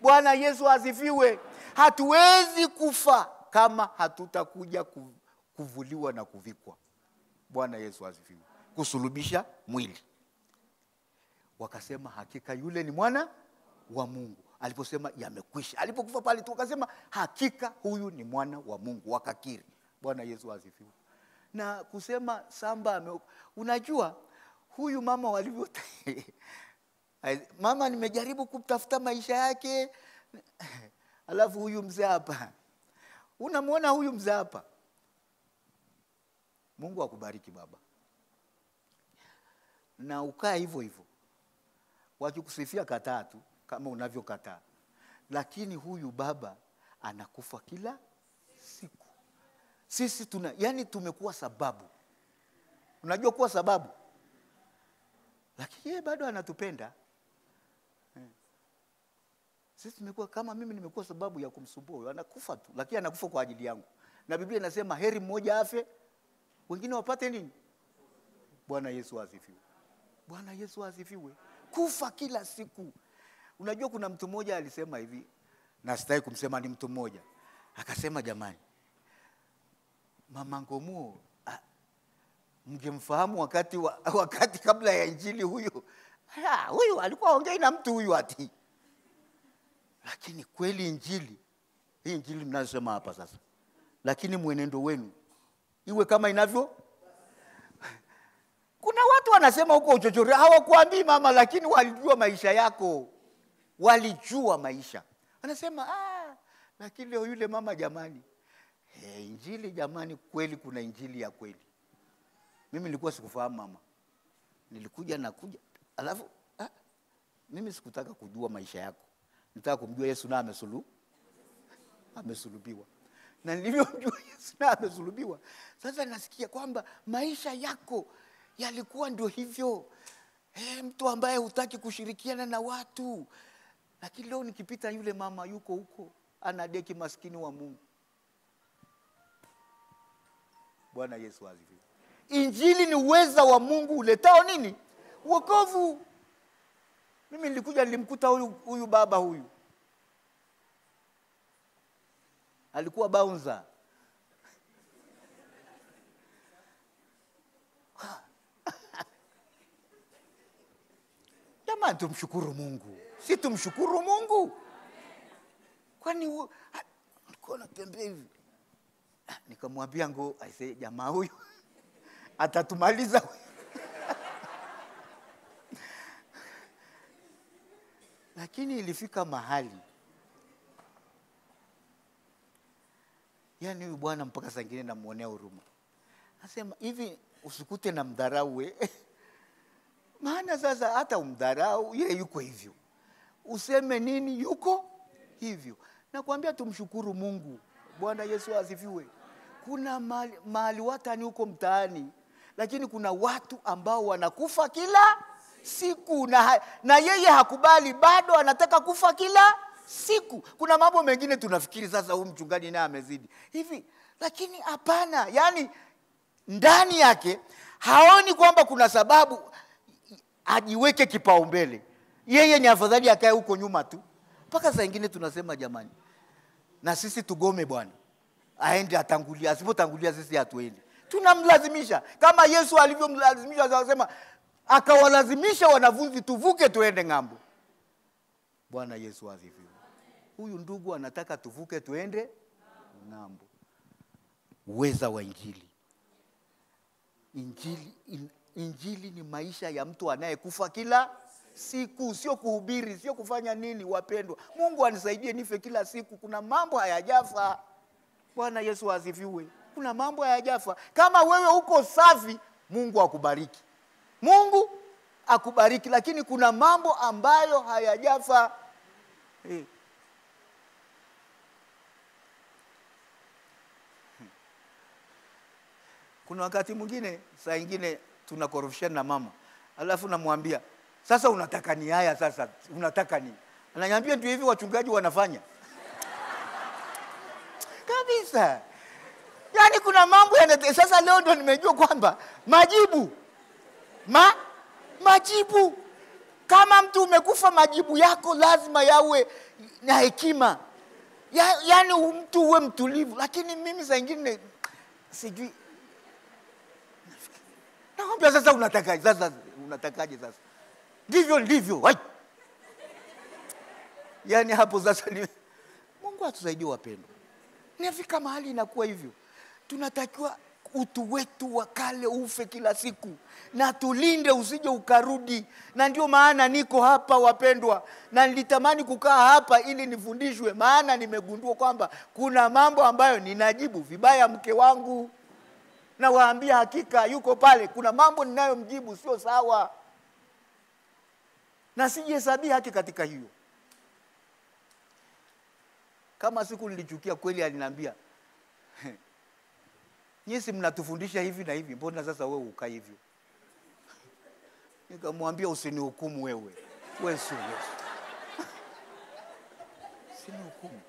Bwana Yesu asifiwe. Hatuwezi kufa kama hatutakuja kuvuliwa na kuvikwa. Bwana Yesu asifiwe. Kusulubisha mwili. Wakasema hakika yule ni mwana wa Mungu. Aliposema yamekwisha, alipokufa pale tu wakasema hakika huyu ni mwana wa Mungu, wakakiri. Bwana Yesu asifiwe. Na kusema Samba unajua huyu mama walivyo mama nimejaribu kutafuta maisha yake, alafu huyu mzee hapa. Unamwona huyu mzee hapa. Mungu akubariki baba. Na ukaa hivyo hivyo. Wakikusifia kataa tu kama unavyokataa. Lakini huyu baba anakufa kila siku. Sisi tumekuwa sababu. Unajua kuwa sababu? Lakini yeye bado anatupenda. Sisi tumekuwa kama mimi nimekuwa sababu ya kumsumbua. Anakufa tu, lakini anakufa kwa ajili yangu. Na Biblia inasema heri mmoja afe, wengine wapate nini? Bwana Yesu asifiwe. Bwana Yesu asifiwe. Kufa kila siku. Unajua kuna mtu mmoja alisema hivi, na sitaki kumsema ni mtu mmoja. Akasema jamani, Mama Ngomuo mngemfahamu wakati kabla ya injili huyu. Huyu alikuwa ongea na mtu huyu ati. Lakini kweli injili, hii injili mnasema hapa sasa. Lakini mwenendo wenu iwe kama inavyo. Kuna watu wanasema huko uchochori, hawakuambii mama, lakini walijua maisha yako. Walijua maisha. Anasema lakini leo yule mama jamani. Injili jamani, kweli kuna injili ya kweli. Mimi nilikuwa sikufahamu mama. Nilikuja alafu mimi sikutaka kujua maisha yako. Nitaka kumjua Yesu na amesulubiwa. Na nilivyomjua Yesu na amesulubiwa, sasa nasikia kwamba maisha yako yalikuwa ndio hivyo. Mtu ambaye hutaki kushirikiana na watu. Lakini leo nikipita yule mama yuko huko, anadeki maskini wa Mungu. Bwana Yesu asifiwe. Injili ni uweza wa Mungu uletao nini? Wokovu. Mimi nilimkuta huyu baba huyu. Alikuwa bouncer. Jamani, tumshukuru Mungu. Si tumshukuru Mungu? Kwani alikuwa anatembea hivi. Nikamwambia aisee jamaa huyu atatumaliza. Lakini ilifika mahali, huyu bwana mpaka saa nyingine namuonea huruma. Nasema hivi usikute na mdharau maana sasa hata umdharau yeye yuko hivyo. Useme nini yuko hivyo. Nakwambia tumshukuru Mungu. Bwana Yesu asifiwe. Kuna mahali watani huko mtaani, lakini kuna watu ambao wanakufa kila siku na yeye hakubali, bado anataka kufa kila siku. Kuna mambo mengine tunafikiri sasa huyu mchungaji naye amezidi hivi, lakini hapana. Ndani yake haoni kwamba kuna sababu ajiweke kipaumbele. Yeye ni afadhali akae huko nyuma tu. Mpaka saa nyingine tunasema jamani, na sisi tugome bwana, aende atangulia. Asipotangulia sisi hatuendi. Tunamlazimisha kama Yesu alivyomlazimisha, akasema akawalazimisha wanafunzi tuvuke tuende ng'ambo. Bwana Yesu asifiwe. Huyu ndugu anataka tuvuke tuende ng'ambo. Uweza wa injili. Injili ni maisha ya mtu anayekufa kila siku, sio kuhubiri, sio kufanya nini wapendwa. Mungu anisaidie nife kila siku. Kuna mambo hayajafa. Bwana Yesu asifiwe. Kuna mambo hayajafa. Kama wewe uko safi, Mungu akubariki. Mungu akubariki, lakini kuna mambo ambayo hayajafa. Kuna wakati mwingine, saa nyingine tunakorofishana na mama. Alafu namwambia, "Sasa unataka ni haya sasa? Unataka ni?" Ananiambia, "Ndio hivi wachungaji wanafanya." Kabisa. Yaani kuna mambo sasa leo ndo nimejua kwamba majibu kama mtu umekufa, majibu yako lazima yawe na hekima. Yaani mtu uwe mtulivu. Lakini mimi saa nyingine sijui. Naomba sasa unatakaje sasa? Ndivyo. Yaani hapo sasa Mungu atusaidie wapendwa. Nifika mahali inakuwa hivyo. Tunatakiwa utu wetu wa kale ufe kila siku. Na tulinde usije ukarudi. Na ndio maana niko hapa wapendwa. Na nilitamani kukaa hapa ili nifundishwe. Maana nimegundua kwamba kuna mambo ambayo ninajibu vibaya mke wangu. Na waambia hakika yuko pale. Kuna mambo ninayomjibu sio sawa. Na sijihesabia haki katika hiyo. Kama siku nilichukia kweli aliniambia, "Nyinyi mnatufundisha hivi na hivi, mbona sasa wewe uka hivyo?" Nikamwambia, "Usinihukumu wewe. Wewe sio Yesu. Usinihukumu.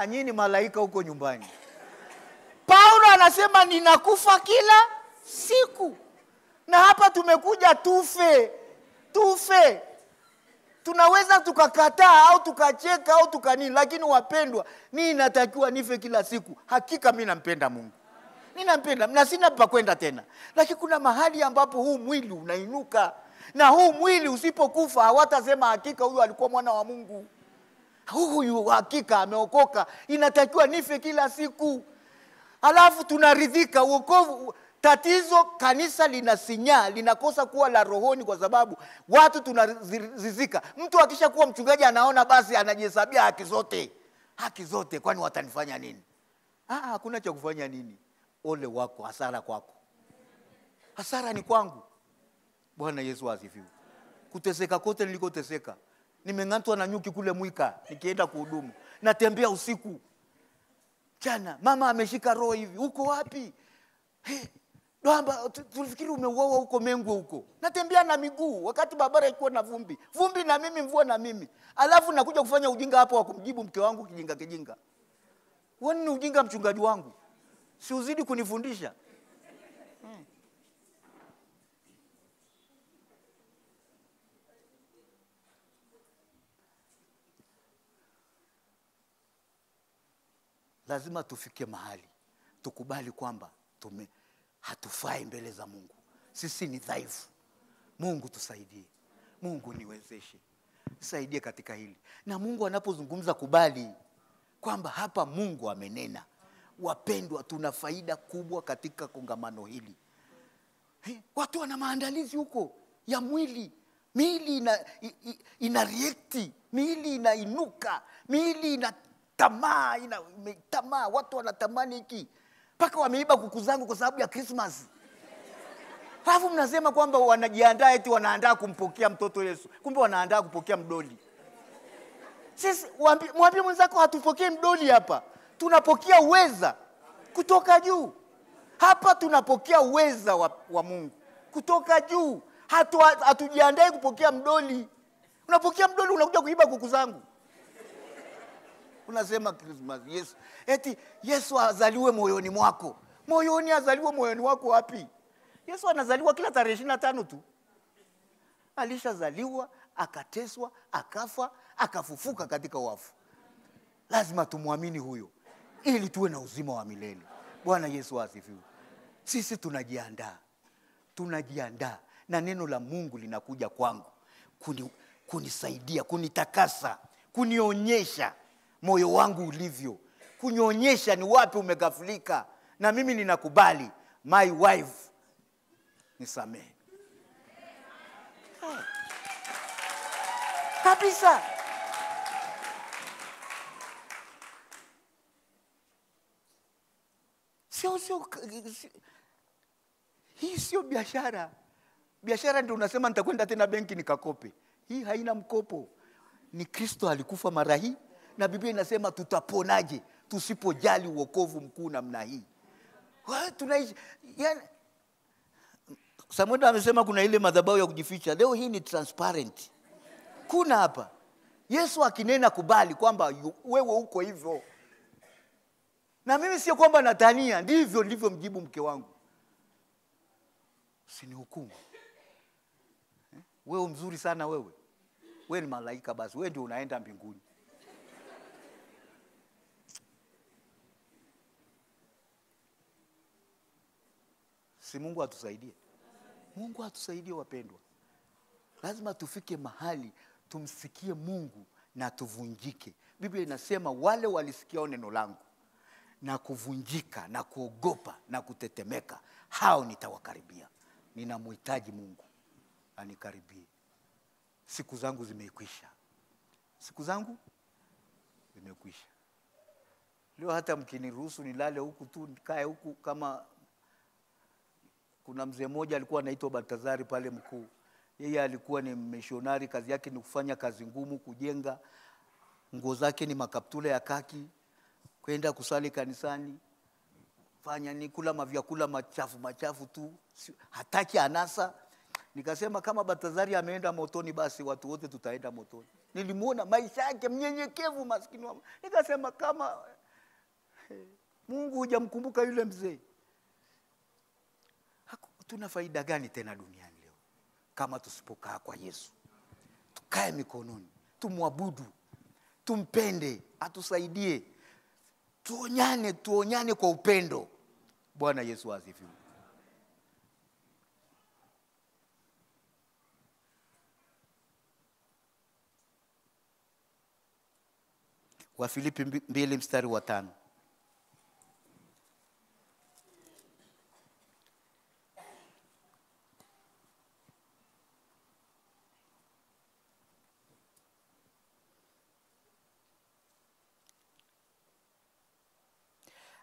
Nyinyi malaika huko nyumbani." Paulo anasema ninakufa kila siku. Na hapa tumekuja tufe. Tunaweza tukakataa au tukacheka au tukanini, lakini wapendwa, mimi natakiwa nife kila siku. Hakika mimi nampenda Mungu. Ninampenda na sina pa kwenda tena. Lakini kuna mahali ambapo huu mwili unainuka. Na huu mwili usipokufa hawatasema hakika huyu alikuwa mwana wa Mungu. Huyu hakika ameokoka. Inatakiwa nife kila siku. Alafu tunaridhika wokovu. Tatizo kanisa linasinyaa, linakosa kuwa la rohoni kwa sababu watu tunarizika. Mtu akisha kuwa mchungaji anaona basi anajihesabia haki zote, kwani watanifanya nini? Hakuna cha kufanya nini. Ole wako, hasara kwako. Hasara ni kwangu. Bwana Yesu asifiwe. Kuteseka kote nilikoteseka. Nimeng'atwa na nyuki kule Mwika nikienda kuhudumu. Natembea usiku. Jana mama ameshika roho hivi. Uko wapi? Doamba tulifikiri umeuawa huko Mengwe huko. Natembea na miguu wakati barabara ilikuwa na vumbi. Vumbi na mimi, mvua na mimi. Alafu nakuja kufanya ujinga hapo wa kumjibu mke wangu kijinga. Wewe ni ujinga mchungaji wangu. Si uzidi kunifundisha. Lazima tufike mahali tukubali kwamba hatufai mbele za Mungu. Sisi ni dhaifu. Mungu tusaidie. Mungu niwezeshe. Saidie katika hili. Na Mungu anapozungumza kubali kwamba hapa Mungu amenena. Wapendwa, tuna faida kubwa katika kongamano hili. Watu wana maandalizi huko ya mwili. Miili ina react, miili inainuka, miili ina tamaa, watu wanatamani hiki. Paka wameiba kuku zangu kwa sababu ya Christmas. Alafu mnasema kwamba wanajiandaa eti wanaandaa kumpokea mtoto Yesu. Kumbe wanaandaa kupokea mdoli. Sisi mwambie mwenzako hatupokee mdoli hapa. Tunapokea uweza kutoka juu. Hapa tunapokea uweza wa Mungu kutoka juu. Hatujiandae kupokea mdoli. Unapokea mdoli unakuja kuiba kuku zangu. Unasema Christmas, Yesu. Eti Yesu azaliwe moyoni mwako. Moyoni azaliwe moyoni wako wapi? Yesu anazaliwa kila tarehe 25 tu. Alishazaliwa, akateswa, akafa, akafufuka katika wafu. Lazima tumwamini huyo ili tuwe na uzima wa milele. Bwana Yesu asifiwe. Sisi tunajiandaa. tunajiandaa na neno la Mungu linakuja kwangu kunisaidia, kunitakasa, kunionyesha moyo wangu ulivyo, kunionyesha ni wapi umegafulika, na mimi ninakubali my wife nisamehe. Kabisa. Hii sio biashara. Biashara ndio unasema nitakwenda tena benki nikakope. Hii haina mkopo. Ni Kristo alikufa mara hii, na Biblia inasema tutaponaje tusipojali wokovu mkuu namna hii. Tunaishi yani, Samuel amesema kuna ile madhabahu ya kujificha. Leo hii ni transparent. Kuna hapa. Yesu akinena kubali kwamba wewe uko hivyo. Na mimi sio kwamba natania, ndivyo mjibu mke wangu. Usinihukumu. Wewe mzuri sana wewe. Wewe ni malaika basi, wewe ndio unaenda mbinguni. Si Mungu atusaidie. Mungu atusaidie wapendwa. Lazima tufike mahali tumsikie Mungu na tuvunjike. Biblia inasema wale walisikia neno langu na kuvunjika na kuogopa na kutetemeka, hao nitawakaribia. Ninamhitaji Mungu anikaribie. Siku zangu zimekwisha. Siku zangu zimekwisha. Leo hata mkiniruhusu nilale huku tu, nikae huku, kama kuna mzee mmoja alikuwa anaitwa Baltazari pale Mkuu. Yeye alikuwa ni missionary, kazi yake ni kufanya kazi ngumu, kujenga. Nguo zake ni makaptula ya kaki, kwenda kusali kanisani, fanya ni kula mavyakula machafu tu, hataki anasa. Nikasema kama Baltazari ameenda motoni, basi watu wote tutaenda motoni. Nilimuona maisha yake mnyenyekevu, maskini wa. Nikasema kama Mungu hujamkumbuka yule mzee, tuna faida gani tena duniani leo kama tusipokaa kwa Yesu? Tukae mikononi, tumwabudu, tumpende, atusaidie. Tuonyane kwa upendo. Bwana Yesu asifiwe. Wafilipi 2:5.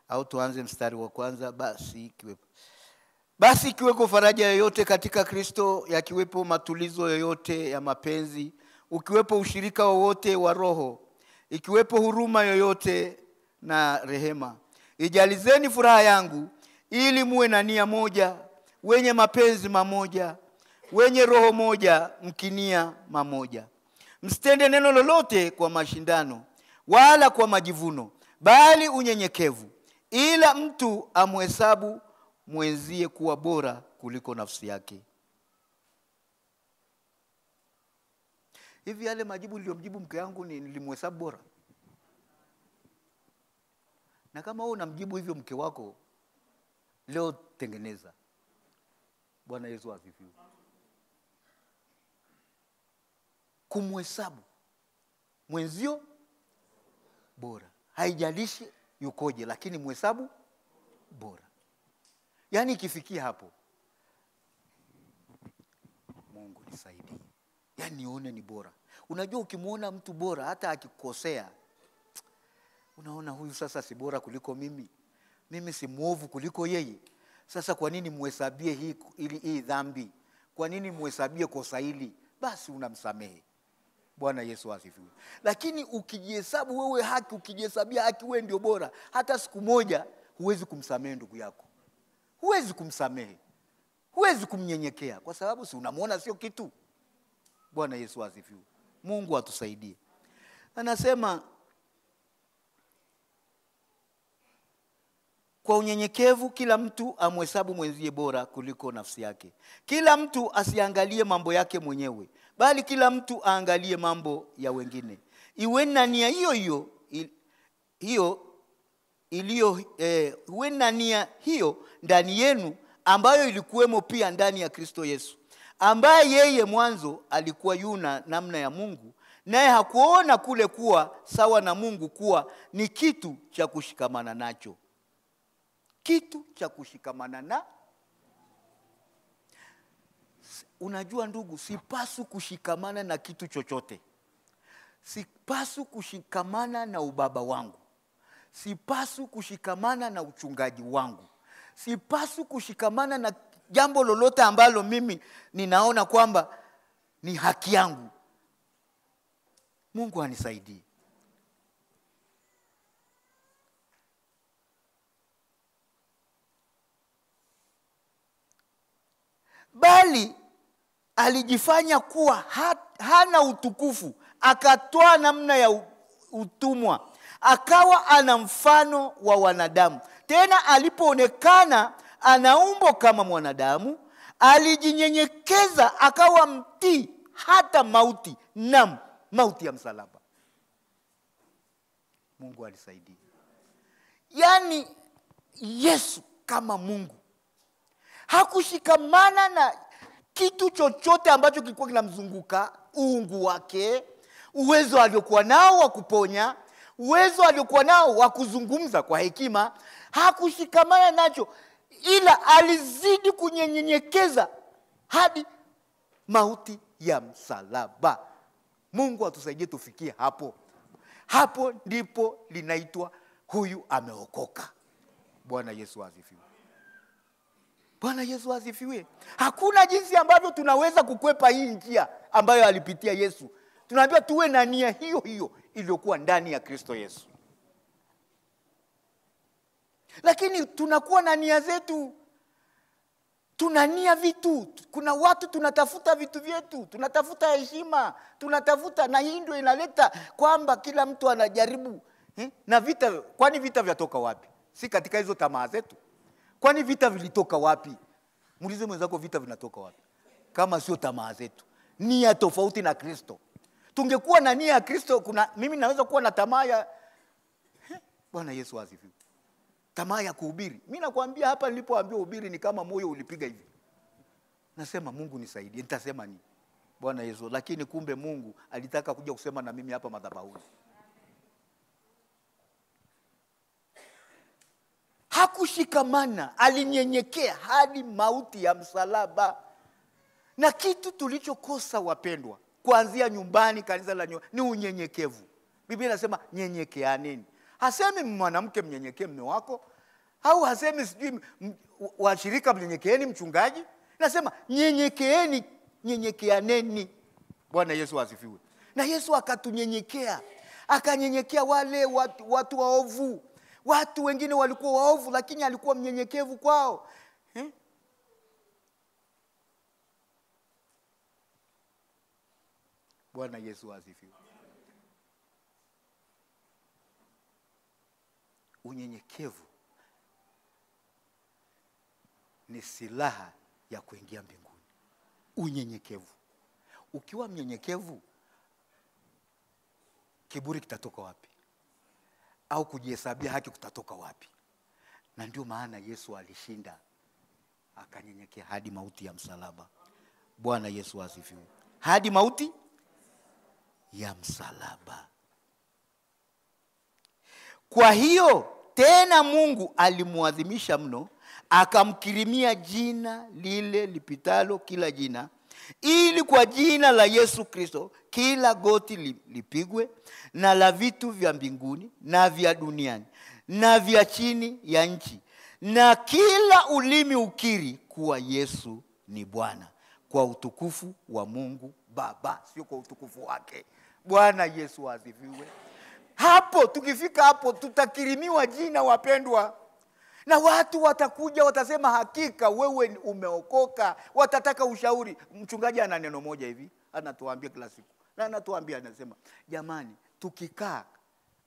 Au tuanze mstari wa kwanza. Basi ikiweko faraja yoyote katika Kristo, yakiwepo matulizo yoyote ya mapenzi, ukiwepo ushirika wowote wa roho, ikiwepo huruma yoyote na rehema, ijalizeni furaha yangu ili muwe na nia moja, wenye mapenzi mamoja, wenye roho moja, mkinia mamoja. Msitende neno lolote kwa mashindano wala kwa majivuno, bali unyenyekevu, ila mtu amhesabu mwenzie kuwa bora kuliko nafsi yake. Hivi yale majibu niliyomjibu mke wangu nilimhesabu bora? Na kama wewe unamjibu hivyo mke wako, leo tengeneza. Bwana Yesu asifiwe. Kumhesabu mwenzio bora, haijalishi yukoje, lakini mhesabu bora. Yaani ikifikia hapo, Mungu nisaidie, yaani nione ni bora. Unajua ukimuona mtu bora, hata akikosea, unaona huyu sasa si bora kuliko mimi si muovu kuliko yeye. Sasa kwa nini muhesabie hii dhambi? Kwa nini muhesabie kosa hili? Basi unamsamehe. Bwana Yesu asifiwe. Lakini ukijihesabu wewe haki, ukijihesabia haki wewe ndio bora, hata siku moja huwezi kumsamehe ndugu yako. Huwezi kumsamehe. Huwezi kumnyenyekea kwa sababu si unamuona sio kitu. Bwana Yesu asifiwe. Mungu atusaidie. Anasema kwa unyenyekevu kila mtu amhesabu mwenzie bora kuliko nafsi yake. Kila mtu asiangalie mambo yake mwenyewe, bali kila mtu aangalie mambo ya wengine. Iweni na nia hiyo ndani yenu ambayo ilikuwemo pia ndani ya Kristo Yesu, ambaye yeye mwanzo alikuwa yuna namna ya Mungu, naye hakuona kule kuwa sawa na Mungu kuwa ni kitu cha kushikamana nacho. Kitu cha kushikamana na. Unajua ndugu, sipasu kushikamana na kitu chochote. Sipasu kushikamana na ubaba wangu. Sipasu kushikamana na uchungaji wangu. Sipasu kushikamana na jambo lolote ambalo mimi ninaona kwamba ni haki yangu. Mungu anisaidie. Bali alijifanya kuwa hana utukufu, akatoa namna ya utumwa, akawa ana mfano wa wanadamu. Tena alipoonekana ana umbo kama mwanadamu, alijinyenyekeza akawa mtii hata mauti, naam, mauti ya msalaba. Mungu alisaidie. Yaani Yesu kama Mungu hakushikamana na kitu chochote ambacho kilikuwa kinamzunguka. Uungu wake, uwezo aliokuwa nao wa kuponya, uwezo aliokuwa nao wa kuzungumza kwa hekima, hakushikamana nacho, ila alizidi kunyenyekeza hadi mauti ya msalaba. Mungu atusaidie tufikie hapo. Hapo ndipo linaitwa huyu ameokoka. Bwana Yesu asifiwe. Bwana Yesu asifiwe. Hakuna jinsi ambavyo tunaweza kukwepa hii njia ambayo alipitia Yesu. Tunaambiwa tuwe na nia hiyo hiyo iliyokuwa ndani ya Kristo Yesu. Lakini tunakuwa na nia zetu. Tunania vitu. Kuna watu tunatafuta vitu vyetu, tunatafuta heshima, tunatafuta, na hii ndio inaleta kwamba kila mtu anajaribu. Na vita, kwani vita vyatoka wapi? Si katika hizo tamaa zetu. Kwani vita vilitoka wapi? Muulize mwenzako, vita vinatoka wapi? Kama sio tamaa zetu. Nia tofauti na Kristo. Tungekuwa na nia ya Kristo, mimi naweza kuwa na tamaa ya Bwana Yesu asifiwe. Tamaa ya kuhubiri. Mimi nakwambia hapa nilipoambiwa hubiri ni kama moyo ulipiga hivi. Nasema Mungu nisaidie, nitasema nini? Bwana Yesu, lakini kumbe Mungu alitaka kuja kusema na mimi hapa madhabahuni. Hakushikamana, alinyenyekea hadi mauti ya msalaba. Na kitu tulichokosa wapendwa, kuanzia nyumbani, kanisa la nyumbani, ni unyenyekevu. Biblia inasema nyenyekeaneni. Hasemi mwanamke mnyenyekee mume wako, au hasemi sijui washirika mnyenyekeeni mchungaji. Nasema nyenyekeeni, nyenyekeaneni. Bwana Yesu asifiwe. Na Yesu akatunyenyekea. Akanyenyekea wale watu waovu. Watu wengine walikuwa waovu, lakini alikuwa mnyenyekevu kwao. Bwana Yesu asifiwe. Unyenyekevu ni silaha ya kuingia mbinguni. Unyenyekevu. Ukiwa mnyenyekevu, kiburi kitatoka wapi? Au kujihesabia haki kutatoka wapi? Na ndio maana Yesu alishinda, akanyenyekea hadi mauti ya msalaba. Bwana Yesu asifiwe. Hadi mauti ya msalaba. Kwa hiyo tena Mungu alimuadhimisha mno, akamkirimia jina lile lipitalo kila jina, ili kwa jina la Yesu Kristo kila goti lipigwe, na la vitu vya mbinguni na vya duniani na vya chini ya nchi, na kila ulimi ukiri kuwa Yesu ni Bwana, kwa utukufu wa Mungu Baba, sio kwa utukufu wake. Bwana Yesu asifiwe. Hapo tukifika hapo tutakirimiwa jina wapendwa. Na watu watakuja watasema hakika wewe umeokoka. Watataka ushauri. Mchungaji ana neno moja hivi, anatuambia kila siku. Na anatuambia, anasema, jamani,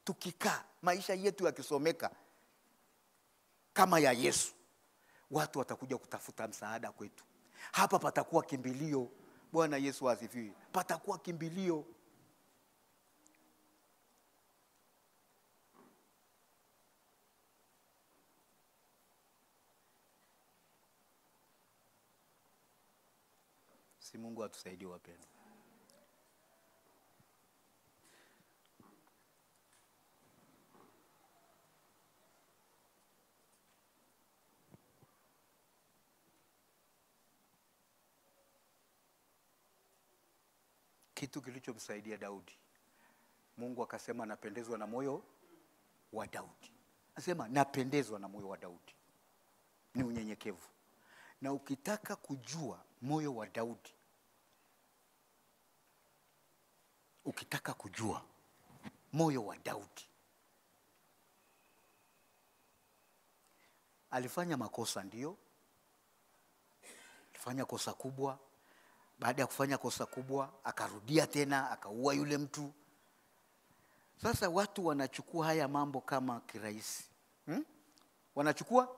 tukikaa maisha yetu yakisomeka kama ya Yesu, watu watakuja kutafuta msaada kwetu. Hapa patakuwa kimbilio. Bwana Yesu asifiwe. Patakuwa kimbilio. Si Mungu atusaidie wapendwa. Kitu kilichomsaidia Daudi, Mungu akasema napendezwa na moyo wa Daudi. Anasema napendezwa na moyo wa Daudi. Ni unyenyekevu. Na ukitaka kujua moyo wa Daudi, ukitaka kujua moyo wa Daudi, alifanya makosa, ndio alifanya kosa kubwa. Baada ya kufanya kosa kubwa akarudia tena akaua yule mtu. Sasa watu wanachukua haya mambo kama kirahisi. Wanachukua,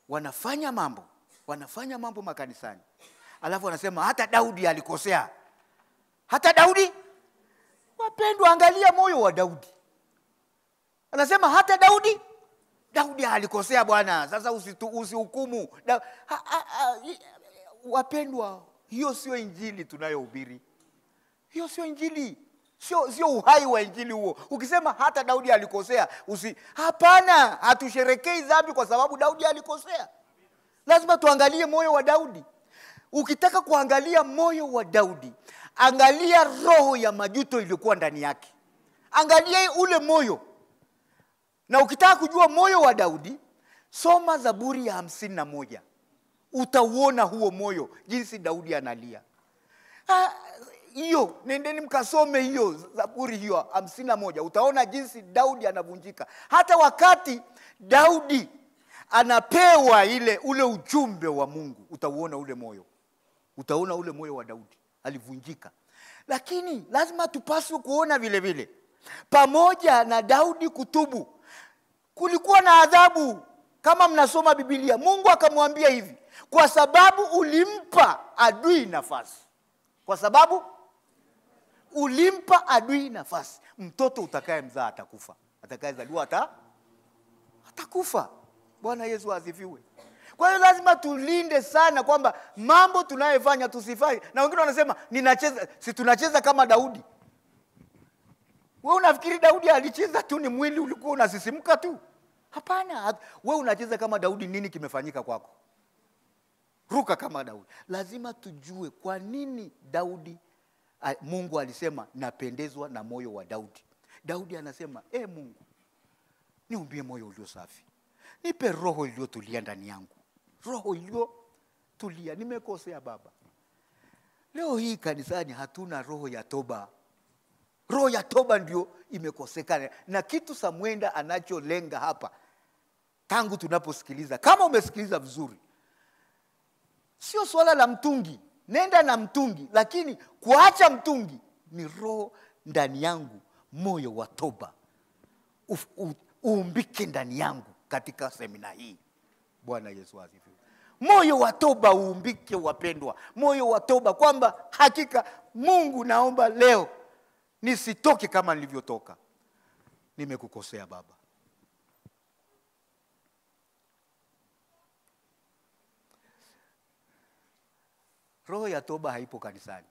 wanafanya mambo makanisani. Alafu wanasema hata Daudi alikosea. Hata Daudi? Wapendwa, angalia moyo wa Daudi. Anasema hata Daudi alikosea bwana. Sasa usihukumu. Wapendwa, hiyo sio injili tunayohubiri. Hiyo sio injili. Sio uhai wa injili huo. Ukisema hata Daudi alikosea, hapana, hatusherekei dhambi kwa sababu Daudi alikosea. Lazima tuangalie moyo wa Daudi. Ukitaka kuangalia moyo wa Daudi, angalia roho ya majuto iliyokuwa ndani yake. Angalia ule moyo. Na ukitaka kujua moyo wa Daudi, soma Zaburi ya 51. Utauona huo moyo, jinsi Daudi analia. Hiyo, nendeni mkasome hiyo Zaburi hiyo 51. Utaona jinsi Daudi anavunjika. Hata wakati Daudi anapewa ule ujumbe wa Mungu, utauona ule moyo. Utaona ule moyo wa Daudi, alivunjika. Lakini lazima tupaswe kuona vile vile, pamoja na Daudi kutubu, kulikuwa na adhabu. Kama mnasoma Biblia, Mungu akamwambia hivi, kwa sababu ulimpa adui nafasi. Kwa sababu ulimpa adui nafasi, mtoto utakaye mzaa atakufa. Atakayezaliwa atakufa. Bwana Yesu asifiwe. Kwa hiyo lazima tulinde sana kwamba mambo tunayofanya tusifanye. Na wengine wanasema si tunacheza kama Daudi. Wewe unafikiri Daudi alicheza tu ni mwili ulikuwa unasisimka tu? Hapana. Wewe unacheza kama Daudi, nini kimefanyika kwako? Ruka kama Daudi. Lazima tujue kwa nini Mungu alisema napendezwa na moyo wa Daudi. Daudi anasema, Mungu, niumbie moyo ulio safi. Nipe roho iliyotulia ndani yangu. Roho iliyotulia. Nimekosea Baba. Leo hii kanisani hatuna roho ya toba. Roho ya toba ndio imekosekana. Na kitu Samwenda anacholenga hapa, tangu tunaposikiliza, kama umesikiliza vizuri, sio swala la mtungi. Nenda na mtungi, lakini kuacha mtungi ni roho ndani yangu, moyo wa toba uumbike ndani yangu katika semina hii. Bwana Yesu asifiwe. Moyo wa toba uumbike wapendwa. Moyo wa toba kwamba hakika Mungu, naomba leo nisitoke kama nilivyotoka. Nimekukosea Baba. Roho ya toba haipo kanisani.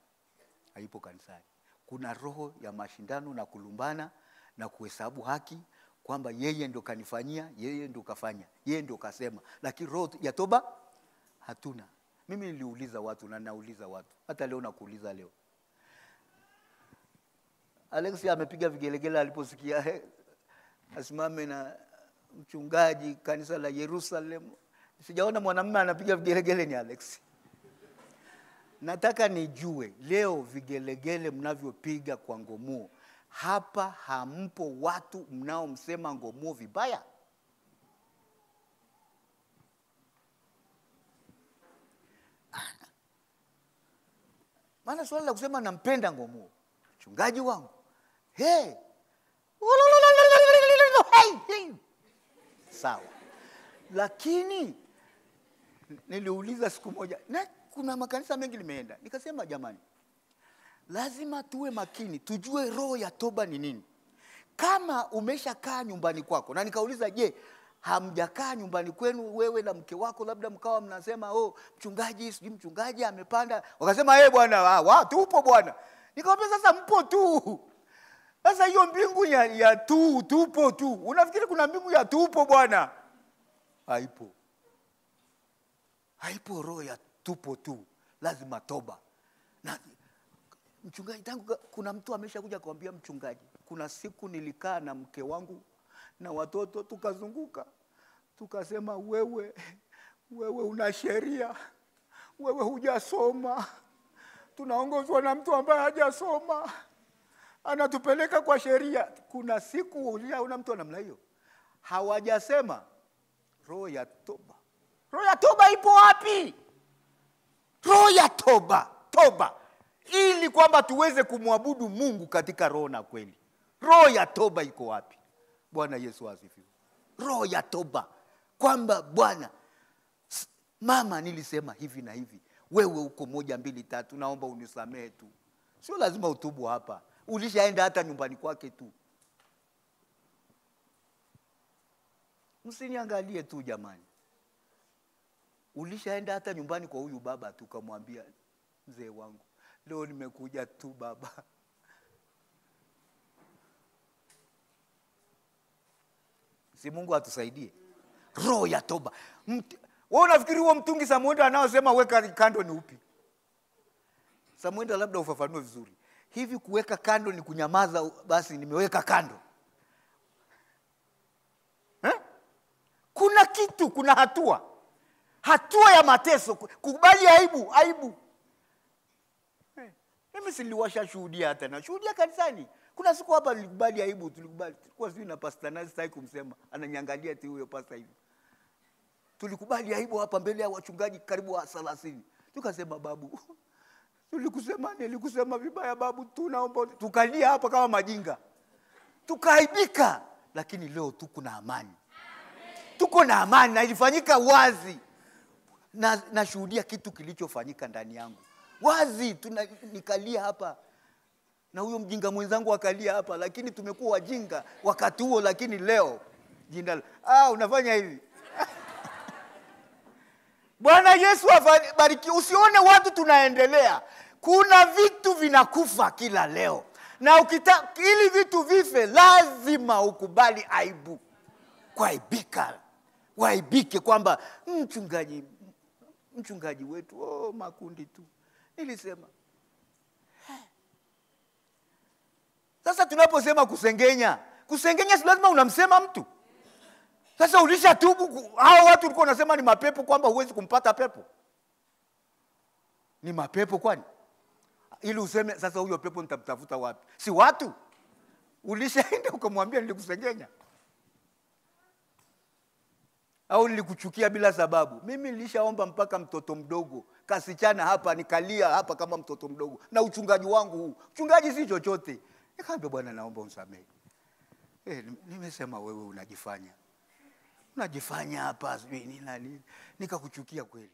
Haipo kanisani. Kuna roho ya mashindano na kulumbana na kuhesabu haki, kwamba yeye ndio kanifanyia, yeye ndio kafanya, yeye ndio kasema. Lakini roho ya toba hatuna. Mimi niliuliza watu na nauliza watu. Hata leo nakuuliza leo. Alex amepiga vigelegele aliposikia asimame na mchungaji kanisa la Yerusalemu. Sijaona mwanamume anapiga vigelegele ni Alex. Nataka nijue leo vigelegele mnavyopiga kwa Ngomuo, hapa hampo watu mnaomsema Ngomuo vibaya? Maana swala la kusema nampenda Ngomuo, mchungaji wangu, sawa. Lakini niliuliza siku moja, na kuna makanisa mengi limeenda, nikasema jamani, lazima tuwe makini, tujue roho ya toba ni nini. Kama umeshakaa nyumbani kwako, na nikauliza, je, hamjakaa nyumbani kwenu wewe na mke wako, labda mkawa mnasema oh mchungaji sijui mchungaji amepanda, wakasema bwana tupo bwana. Nikamwambia sasa mpo tu. Sasa hiyo mbingu ya tupo tu. Unafikiri kuna mbingu ya tupo bwana? Haipo. Haipo roho ya tupo tu. Lazima toba. Na mchungaji, tangu kuna mtu ameshakuja kumwambia mchungaji, kuna siku nilikaa na mke wangu na watoto tukazunguka, tukasema wewe una sheria, wewe hujasoma, tunaongozwa na mtu ambaye hajasoma, anatupeleka kwa sheria. Kuna siku uliona mtu namna hiyo? Hawajasema roho ya toba. Roho ya toba ipo wapi? Roho ya toba ili kwamba tuweze kumwabudu Mungu katika roho na kweli. Roho ya toba iko wapi? Bwana Yesu asifiwe. Roho ya toba kwamba Bwana, mama nilisema hivi na hivi, wewe uko 1 2 3, naomba unisamehe tu. Sio lazima utubu hapa. Ulishaenda hata nyumbani kwake tu. Msiniangalie tu jamani. Ulishaenda hata nyumbani kwa huyu baba tu kumwambia, mzee wangu, leo nimekuja tu baba. Si Mungu atusaidie. Roho ya toba. Wewe unafikiri huo mtungi Samuel anaosema weka kando ni upi? Samuel labda ufafanue vizuri. Hivi kuweka kando ni kunyamaza basi nimeweka kando? Kuna kitu, kuna hatua. Hatua ya mateso, kukubali aibu. Mimi siliwasha shuhudia hata na shuhudia kanisani. Kuna siku hapa nilikubali aibu, tulikubali. Tulikuwa sisi na pastor Nazi sitaki kumsema, ananiangalia tu huyo pastor hivi. Tulikubali aibu hapa mbele ya wachungaji karibu 30. Tukasema babu, nilikusema vibaya babu, tunaomba. Tukalia hapa kama majinga. Tukaaibika, lakini leo tuko na amani. Tuko na amani na ilifanyika wazi. Na shuhudia kitu kilichofanyika ndani yangu. Wazi nikalia hapa. Na huyo mjinga mwenzangu akalia hapa, lakini tumekuwa wajinga wakati huo, lakini leo unafanya hivi. Bwana Yesu abariki. Usione watu tunaendelea. Kuna vitu vinakufa kila leo. Na ili vitu vife lazima ukubali aibu. Kuaibika. Waibike kwamba mchungaji wetu makundi tu. Nilisema. Sasa tunaposema kusengenya si lazima unamsema mtu. Sasa ulishatubu, hao watu walikuwa wanasema ni mapepo kwamba huwezi kumpata pepo. Ni mapepo kwani? Ili useme sasa huyo pepo nitamtafuta wapi? Si watu. Ulishaenda ukamwambia nilikusengenya. Au nilikuchukia bila sababu. Mimi nilishaomba mpaka mtoto mdogo, kasichana hapa, nikalia hapa kama mtoto mdogo. Na uchungaji wangu huu. Uchungaji si chochote. Nikamwambia Bwana naomba unisamehe. Nimesema wewe unajifanya hapa nini nikakuchukia kweli.